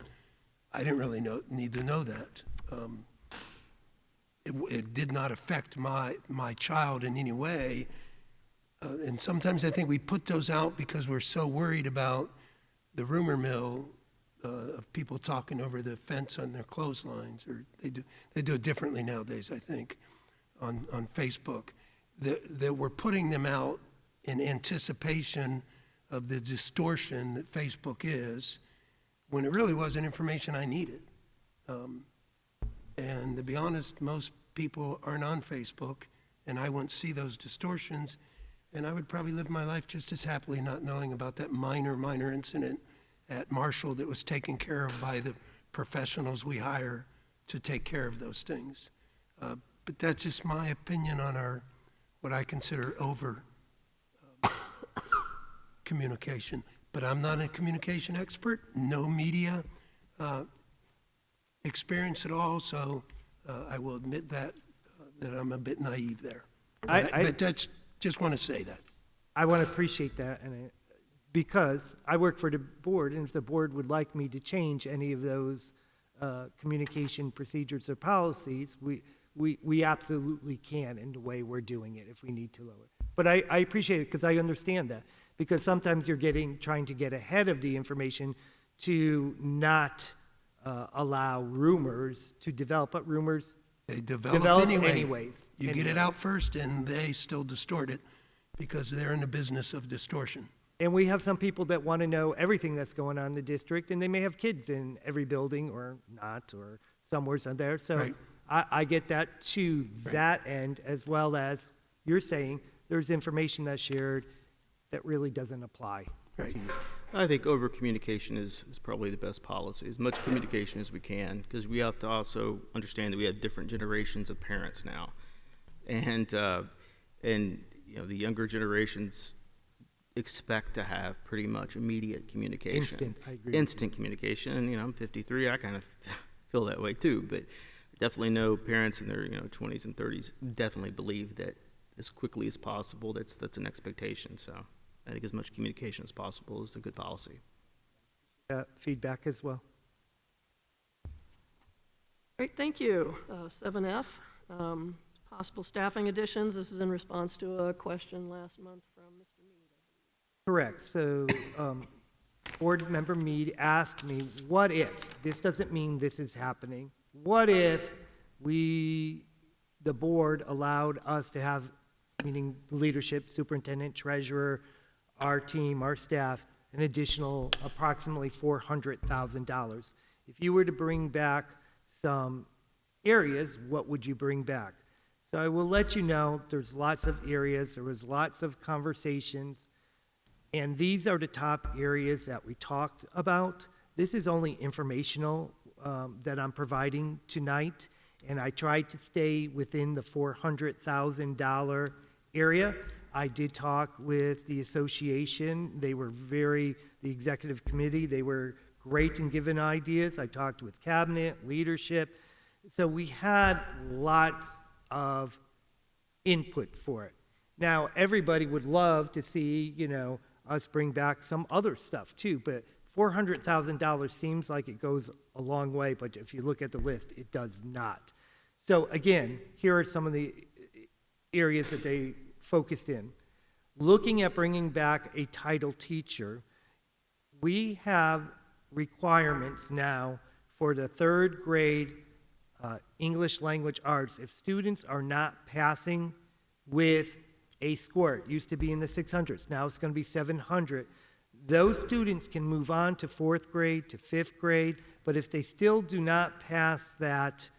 I didn't really need to know that. It did not affect my child in any way. And sometimes I think we put those out because we're so worried about the rumor mill of people talking over the fence on their clotheslines, or they do it differently nowadays, I think, on Facebook. That we're putting them out in anticipation of the distortion that Facebook is, when it really wasn't information I needed. And to be honest, most people aren't on Facebook, and I wouldn't see those distortions, and I would probably live my life just as happily not knowing about that minor incident at Marshall that was taken care of by the professionals we hire to take care of those things. But that's just my opinion on what I consider over communication. But I'm not a communication expert, no media experience at all, so I will admit that I'm a bit naive there. But that's just want to say that. I want to appreciate that, and because I work for the board, and if the board would like me to change any of those communication procedures or policies, we absolutely can in the way we're doing it if we need to lower it. But I appreciate it because I understand that, because sometimes you're trying to get ahead of the information to not allow rumors to develop, but rumors They develop anyways. You get it out first, and they still distort it because they're in the business of distortion. And we have some people that want to know everything that's going on in the district, and they may have kids in every building or not, or somewhere's on there. So Right. I get that to that end, as well as you're saying there's information that's shared that really doesn't apply to you. I think over-communication is probably the best policy, as much communication as we can, because we have to also understand that we have different generations of parents now. And the younger generations expect to have pretty much immediate communication. Instant, I agree. Instant communication, and I'm 53, I kind of feel that way too, but definitely know parents in their 20s and 30s definitely believe that as quickly as possible, that's an expectation, so I think as much communication as possible is a good policy. Feedback as well. Great, thank you. 7F, possible staffing additions. This is in response to a question last month from Mr. Mead. Correct. So board member Mead asked me, what if, this doesn't mean this is happening, what if we the board allowed us to have, meaning leadership, superintendent, treasurer, our team, our staff, an additional approximately $400,000. If you were to bring back some areas, what would you bring back? So I will let you know there's lots of areas, there was lots of conversations, and these are the top areas that we talked about. This is only informational that I'm providing tonight, and I tried to stay within the $400,000 area. I did talk with the association. They were the executive committee, they were great in giving ideas. I talked with cabinet, leadership. So we had lots of input for it. Now, everybody would love to see, us bring back some other stuff too, but $400,000 seems like it goes a long way, but if you look at the list, it does not. So again, here are some of the areas that they focused in. Looking at bringing back a title teacher, we have requirements now for the third grade English language arts. If students are not passing with a score, it used to be in the 600s, now it's going to be 700. Those students can move on to fourth grade, to fifth grade, but if they still do not pass that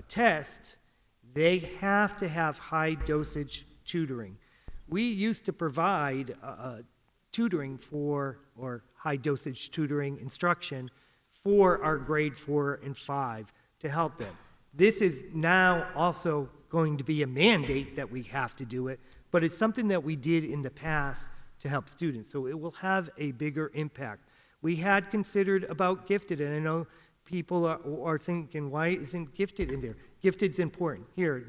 test, they have to have high dosage tutoring. We used to provide tutoring or high dosage tutoring instruction for our grade 4 and 5 to help them. This is now also going to be a mandate that we have to do it, but it's something that we did in the past to help students, so it will have a bigger impact. We had considered about gifted, and I know people are thinking, why isn't gifted in there? Gifted's important. Here,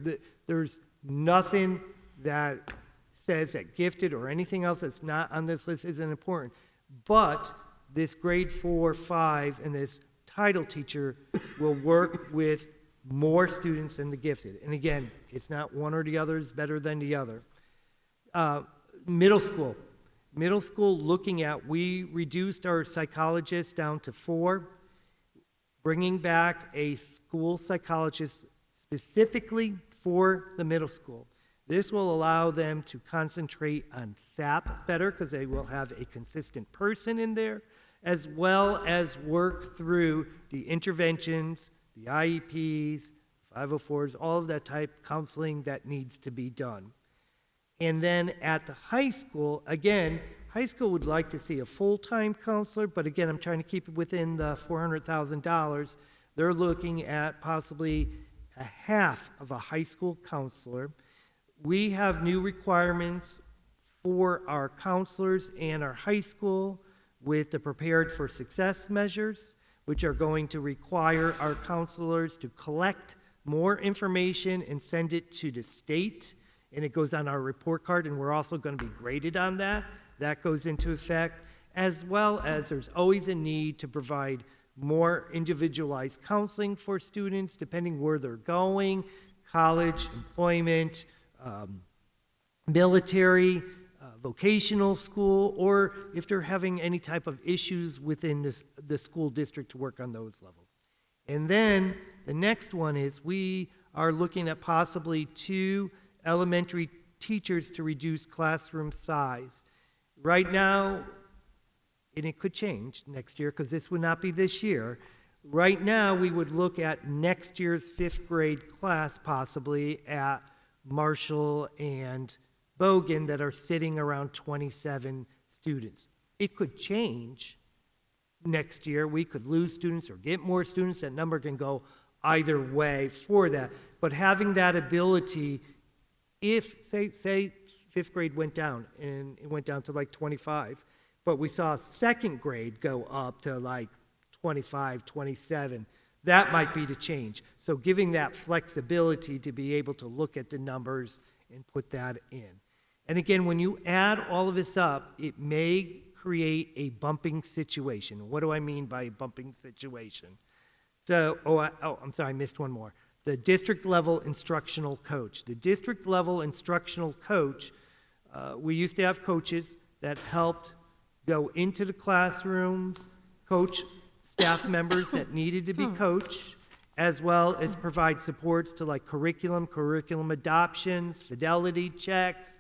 there's nothing that says that gifted or anything else that's not on this list isn't important, but this grade 4, 5, and this title teacher will work with more students than the gifted. And again, it's not one or the other is better than the other. Middle school, looking at, we reduced our psychologists down to 4, bringing back a school psychologist specifically for the middle school. This will allow them to concentrate on SAP better because they will have a consistent person in there, as well as work through the interventions, the IEPs, 504s, all of that type of counseling that needs to be done. And then at the high school, again, high school would like to see a full-time counselor, but again, I'm trying to keep it within the $400,000. They're looking at possibly a half of a high school counselor. We have new requirements for our counselors and our high school with the Prepared for Success measures, which are going to require our counselors to collect more information and send it to the state, and it goes on our report card, and we're also going to be graded on that. That goes into effect, as well as there's always a need to provide more individualized counseling for students depending where they're going, college, employment, military, vocational school, or if they're having any type of issues within the school district to work on those levels. And then the next one is we are looking at possibly 2 elementary teachers to reduce classroom size. Right now, and it could change next year because this would not be this year, right now we would look at next year's 5th grade class possibly at Marshall and Bogan that are sitting around 27 students. It could change next year. We could lose students or get more students. That number can go either way for that. But having that ability, if, say 5th grade went down and it went down to like 25, but we saw 2nd grade go up to like 25, 27, that might be the change. So giving that flexibility to be able to look at the numbers and put that in. And again, when you add all of this up, it may create a bumping situation. What do I mean by a bumping situation? So, I'm sorry, I missed one more. The district level instructional coach. The district level instructional coach, we used to have coaches that helped go into the classrooms, coach staff members that needed to be coached, as well as provide supports to like curriculum adoptions, fidelity checks,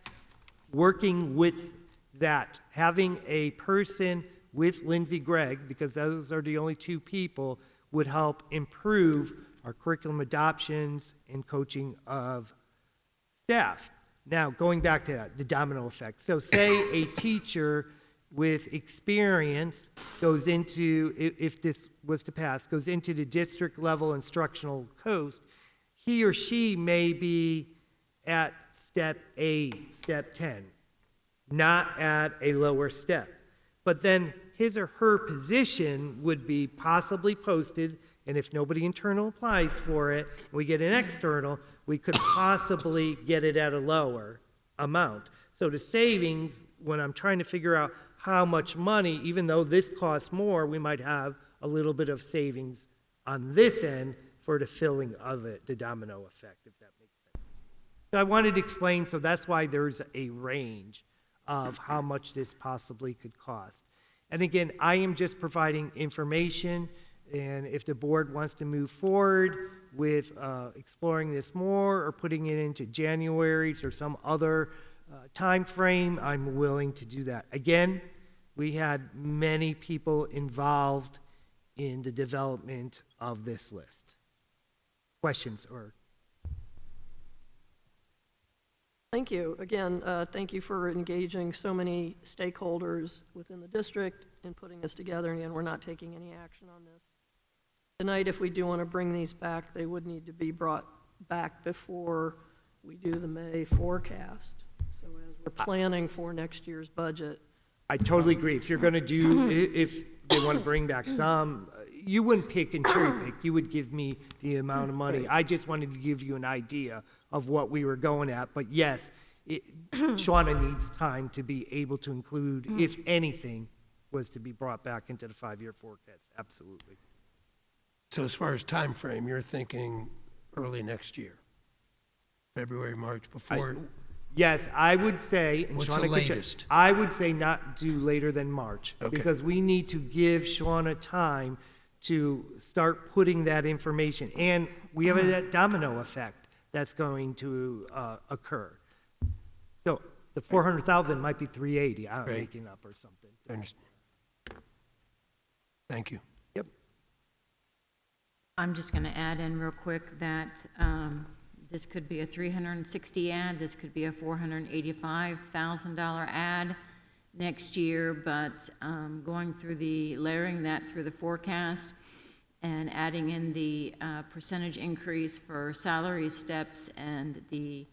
working with that, having a person with Lindsay Gregg, because those are the only two people, would help improve our curriculum adoptions and coaching of staff. Now, going back to that, the domino effect. So say a teacher with experience goes into, if this was to pass, goes into the district level instructional coach, he or she may be at step A, step 10, not at a lower step. But then his or her position would be possibly posted, and if nobody internal applies for it, and we get an external, we could possibly get it at a lower amount. So the savings, when I'm trying to figure out how much money, even though this costs more, we might have a little bit of savings on this end for the filling of it, the domino effect, if that makes sense. So I wanted to explain, so that's why there's a range of how much this possibly could cost. And again, I am just providing information, and if the board wants to move forward with exploring this more or putting it into January's or some other time frame, I'm willing to do that. Again, we had many people involved in the development of this list. Questions or? Thank you. Again, thank you for engaging so many stakeholders within the district and putting this together. And again, we're not taking any action on this tonight. If we do want to bring these back, they would need to be brought back before we do the May forecast. So as we're planning for next year's budget. I totally agree. If you're going to do, if they want to bring back some, you wouldn't pick and cherry pick. You would give me the amount of money. I just wanted to give you an idea of what we were going at. But yes, Shauna needs time to be able to include, if anything, was to be brought back into the 5-year forecast. Absolutely. So as far as time frame, you're thinking early next year, February, March, before? Yes, I would say, and What's Shauna the could check- latest? I would say not due later than March. Okay. Because we need to give Shauna time to start putting that information. And we have that domino effect that's going to occur. So the 400,000 might be 380, I'm Right. making up or something. I understand. Thank you. Yep. I'm just going to add in real quick that this could be a 360 ad, this could be a $485,000 ad next year, but going through layering that through the forecast and adding in the percentage increase for salary steps and the,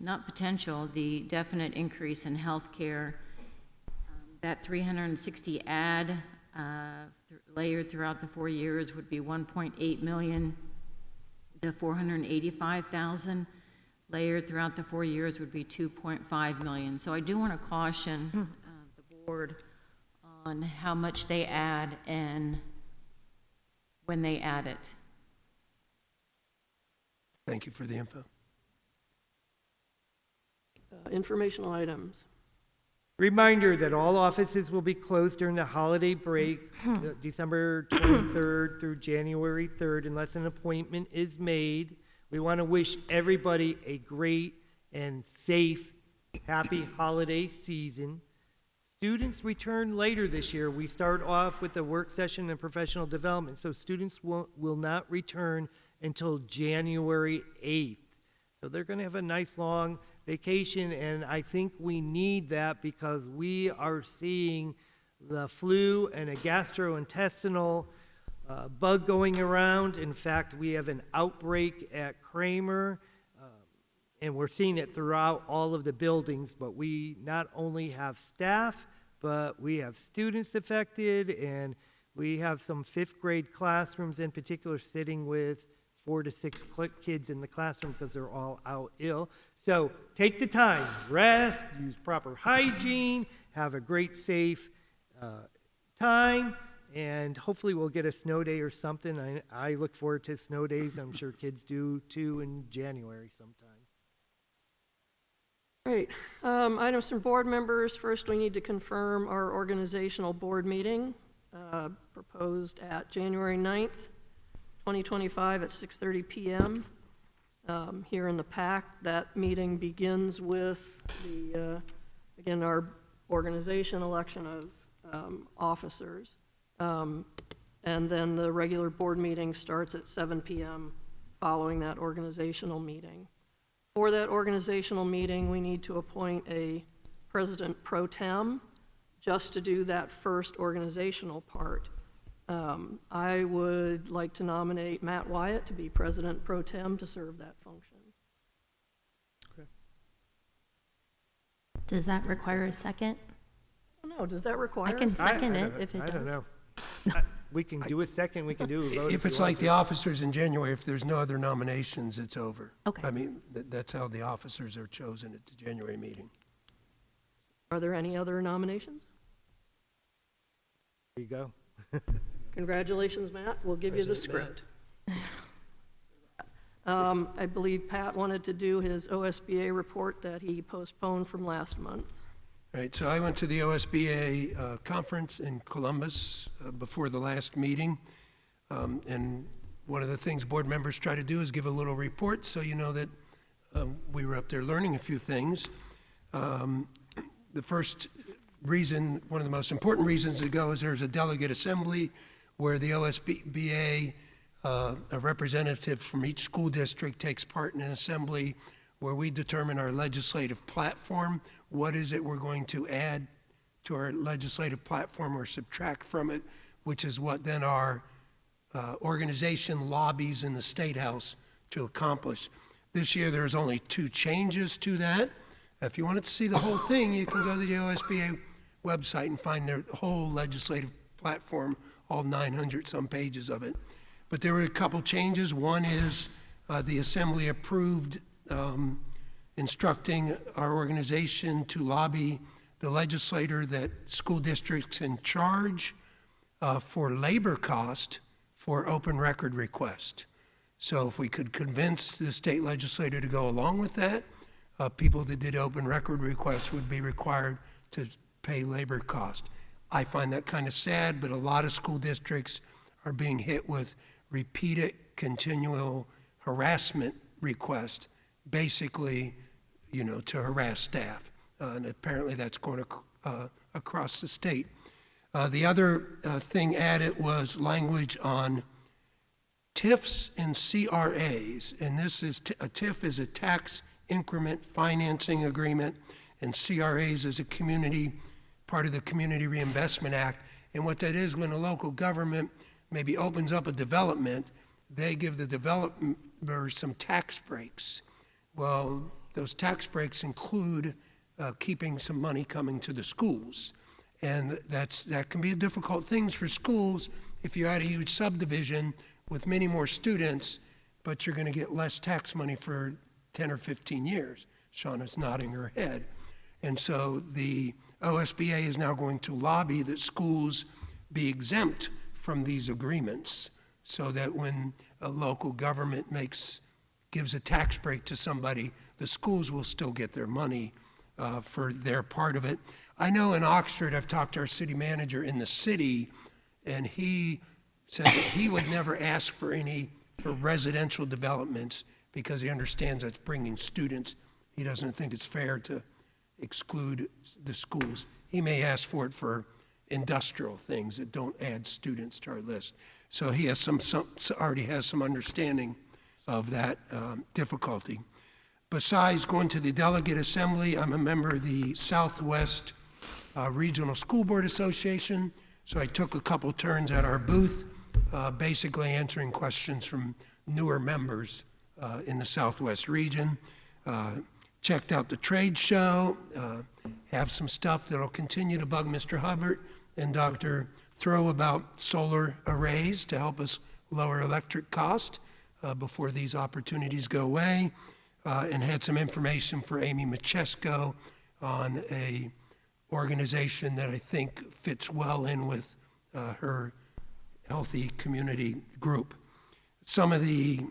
not potential, the definite increase in healthcare, that 360 ad layered throughout the 4 years would be 1.8 million. The 485,000 layered throughout the 4 years would be 2.5 million. So I do want to caution the board on how much they add and when they add it. Thank you for the info. Informational items. Reminder that all offices will be closed during the holiday break, December 23rd through January 3rd, unless an appointment is made. We want to wish everybody a great and safe, happy holiday season. Students return later this year. We start off with a work session and professional development, so students will not return until January 8th. So they're going to have a nice long vacation, and I think we need that because we are seeing the flu and a gastrointestinal bug going around. In fact, we have an outbreak at Kramer, and we're seeing it throughout all of the buildings, but we not only have staff, but we have students affected, and we have some 5th grade classrooms in particular sitting with 4 to 6 kids in the classroom because they're all out ill. So take the time, rest, use proper hygiene, have a great, safe time, and hopefully we'll get a snow day or something. I look forward to snow days. I'm sure kids do too in January sometime. Great. Items from board members. First, we need to confirm our organizational board meeting. proposed at January 9th, 2025 at 6:30 p.m. Here in the PAC. That meeting begins with the, again, our organization election of officers. And then the regular board meeting starts at 7 p.m. following that organizational meeting. For that organizational meeting, we need to appoint a president pro tem just to do that first organizational part. I would like to nominate Matt Wyatt to be president pro tem to serve that function. Does that require a second? I don't know, does that require? I can a second it if it does. I don't know. We can do a second, we can do a vote. If it's like the officers in January, if there's no other nominations, it's over. Okay. I mean, that's how the officers are chosen at the January meeting. Are there any other nominations? There you go. Congratulations, Matt. We'll give you the President script. I believe Pat wanted to do his OSBA report that he postponed from last month. Right, so I went to the OSBA conference in Columbus before the last meeting. And one of the things board members try to do is give a little report so you know that we were up there learning a few things. The first reason, one of the most important reasons to go is there's a delegate assembly where the OSBA, a representative from each school district takes part in an assembly where we determine our legislative platform. What is it we're going to add to our legislative platform or subtract from it, which is what then our organization lobbies in the State House to accomplish. This year there's only 2 changes to that. If you wanted to see the whole thing, you can go to the OSBA website and find their whole legislative platform, all 900 some pages of it. But there were a couple changes. One is the Assembly approved instructing our organization to lobby the legislator that school districts in charge for labor cost for open record request. So if we could convince the state legislator to go along with that, people that did open record requests would be required to pay labor cost. I find that kind of sad, but a lot of school districts are being hit with repeated continual harassment requests, basically, you know, to harass staff. And apparently that's going across the state. The other thing added was language on TIFs and CRAs. And this is, a TIF is a tax increment financing agreement, and CRAs is a community, part of the Community Reinvestment Act. And what that is, when a local government maybe opens up a development, they give the developer some tax breaks. Well, those tax breaks include keeping some money coming to the schools. And that can be a difficult thing for schools if you add a huge subdivision with many more students, but you're going to get less tax money for 10 or 15 years. Shauna's nodding her head. And so the OSBA is now going to lobby that schools be exempt from these agreements so that when a local government gives a tax break to somebody, the schools will still get their money for their part of it. I know in Oxford, I've talked to our city manager in the city, and he said that he would never ask for residential developments because he understands that's bringing students. He doesn't think it's fair to exclude the schools. He may ask for it for industrial things that don't add students to our list. So he has already has some understanding of that difficulty. Besides going to the delegate assembly, I'm a member of the Southwest Regional School Board Association. So I took a couple turns at our booth, basically answering questions from newer members in the Southwest region. Checked out the trade show, have some stuff that'll continue to bug Mr. Hubbard and Dr. Throw about solar arrays to help us lower electric cost before these opportunities go away, and had some information for Amy Machesko on a organization that I think fits well in with her healthy community group. Some of the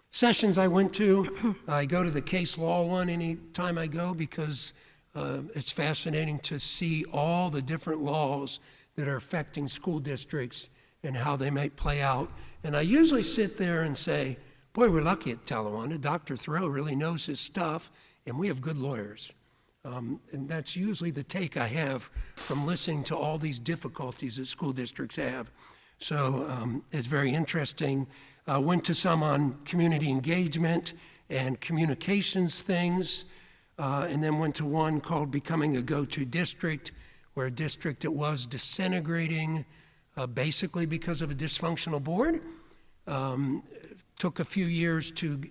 sessions I went to, I go to the case law one anytime I go because It's fascinating to see all the different laws that are affecting school districts and how they might play out. And I usually sit there and say, boy, we're lucky at Talawanda. Dr. Thoreau really knows his stuff, and we have good lawyers. And that's usually the take I have from listening to all these difficulties that school districts have. So it's very interesting. Went to some on community engagement and communications things, and then went to one called Becoming a Go-To District, where a district that was disintegrating basically because of a dysfunctional board. Took a few years to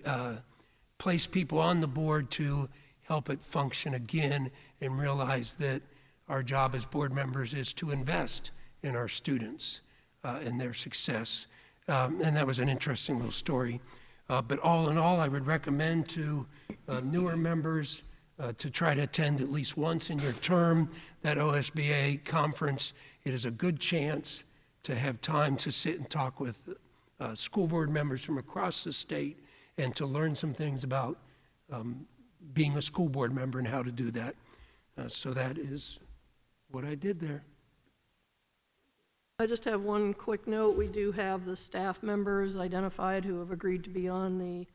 place people on the board to help it function again, and realize that our job as board members is to invest in our students and their success. And that was an interesting little story. But all in all, I would recommend to newer members to try to attend at least once in your term that OSBA conference. It is a good chance to have time to sit and talk with school board members from across the state and to learn some things about being a school board member and how to do that. So that is what I did there. I just have one quick note. We do have the staff members identified who have agreed to be on the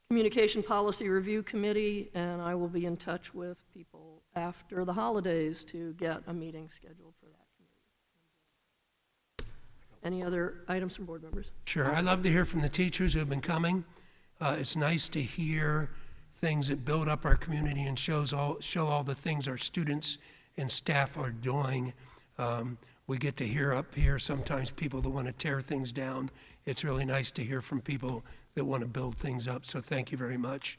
Communication Policy Review Committee, and I will be in touch with people after the holidays to get a meeting scheduled for that committee. Any other items from board members? Sure. I love to hear from the teachers who have been coming. It's nice to hear things that build up our community and show all the things our students and staff are doing. We get to hear up here sometimes people that want to tear things down. It's really nice to hear from people that want to build things up, so thank you very much.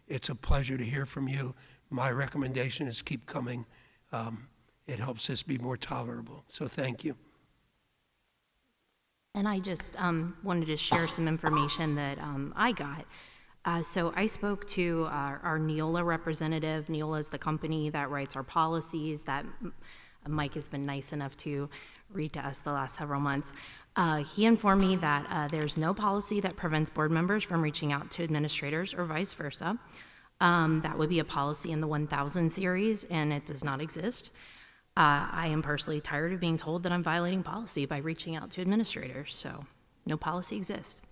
It's a pleasure to hear from you. My recommendation is keep coming. It helps us be more tolerable, so thank you. And I just wanted to share some information that I got. So I spoke to our Neola representative. Neola is the company that writes our policies that Mike has been nice enough to read to us the last several months. He informed me that there's no policy that prevents board members from reaching out to administrators or vice versa. That would be a policy in the 1000 series, and it does not exist. I am personally tired of being told that I'm violating policy by reaching out to administrators, so no policy exists.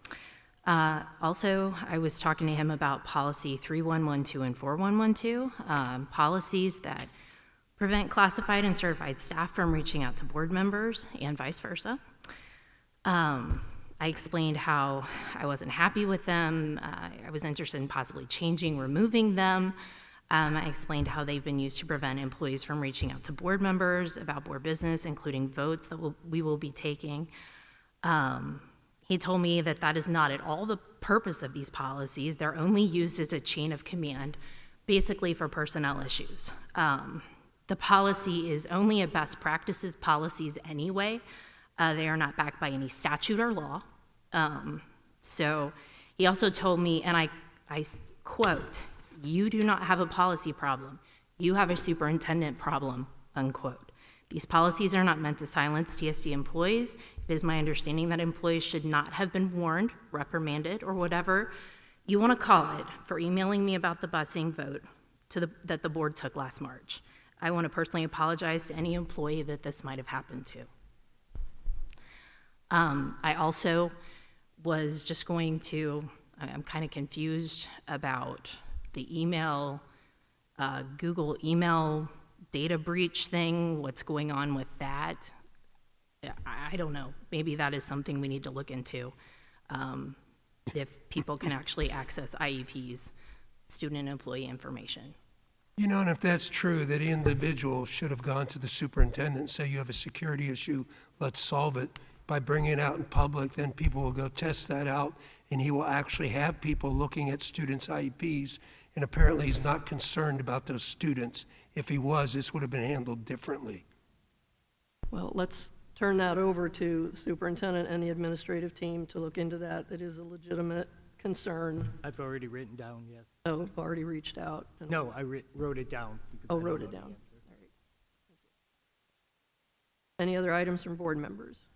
Also, I was talking to him about policy 3112 and 4112, policies that prevent classified and certified staff from reaching out to board members and vice versa. I explained how I wasn't happy with them. I was interested in possibly changing, removing them. I explained how they've been used to prevent employees from reaching out to board members about board business, including votes that we will be taking. He told me that that is not at all the purpose of these policies. They're only used as a chain of command, basically for personnel issues. The policy is only a best practices policies anyway. They are not backed by any statute or law. So he also told me, and I quote, "You do not have a policy problem. You have a superintendent problem," unquote. These policies are not meant to silence TSD employees. It is my understanding that employees should not have been warned, reprimanded, or whatever you want to call it for emailing me about the busing vote that the board took last March. I want to personally apologize to any employee that this might have happened to. I also was just going to, I'm kind of confused about the email, Google email data breach thing, what's going on with that. I don't know. Maybe that is something we need to look into. If people can actually access IEP's student and employee information. You know, and if that's true, that individual should have gone to the superintendent and say, you have a security issue, let's solve it. By bringing it out in public, then people will go test that out, and he will actually have people looking at students' IEPs, and apparently he's not concerned about those students. If he was, this would have been handled differently. Well, let's turn that over to the superintendent and the administrative team to look into that. That is a legitimate concern. I've already written down, yes. Oh, already reached out. No, I wrote it down. Oh, wrote it down. All right. Any other items from board members?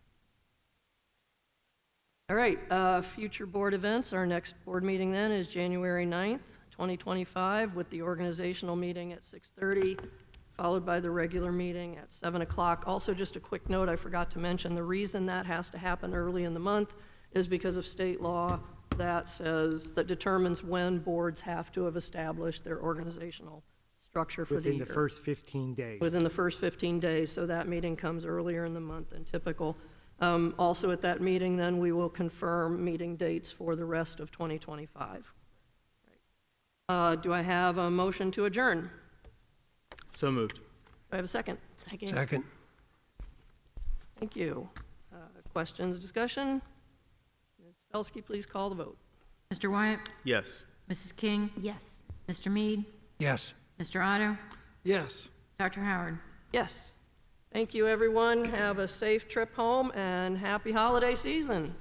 All right, future board events. Our next board meeting then is January 9th, 2025, with the organizational meeting at 6:30, followed by the regular meeting at 7 o'clock. Also, just a quick note, I forgot to mention, the reason that has to happen early in the month is because of state law that determines when boards have to have established their organizational structure for the year. Within the first 15 days. Within the first 15 days, so that meeting comes earlier in the month than typical. Also at that meeting, then, we will confirm meeting dates for the rest of 2025. Do I have a motion to adjourn? So moved. Do I have a second? Second. Thank you. Questions, discussion? Ms. Belsky, please call the vote. Mr. Wyatt? Yes. Mrs. King? Yes. Mr. Mead? Yes. Mr. Otto? Yes. Dr. Howard? Yes. Thank you, everyone. Have a safe trip home and happy holiday season.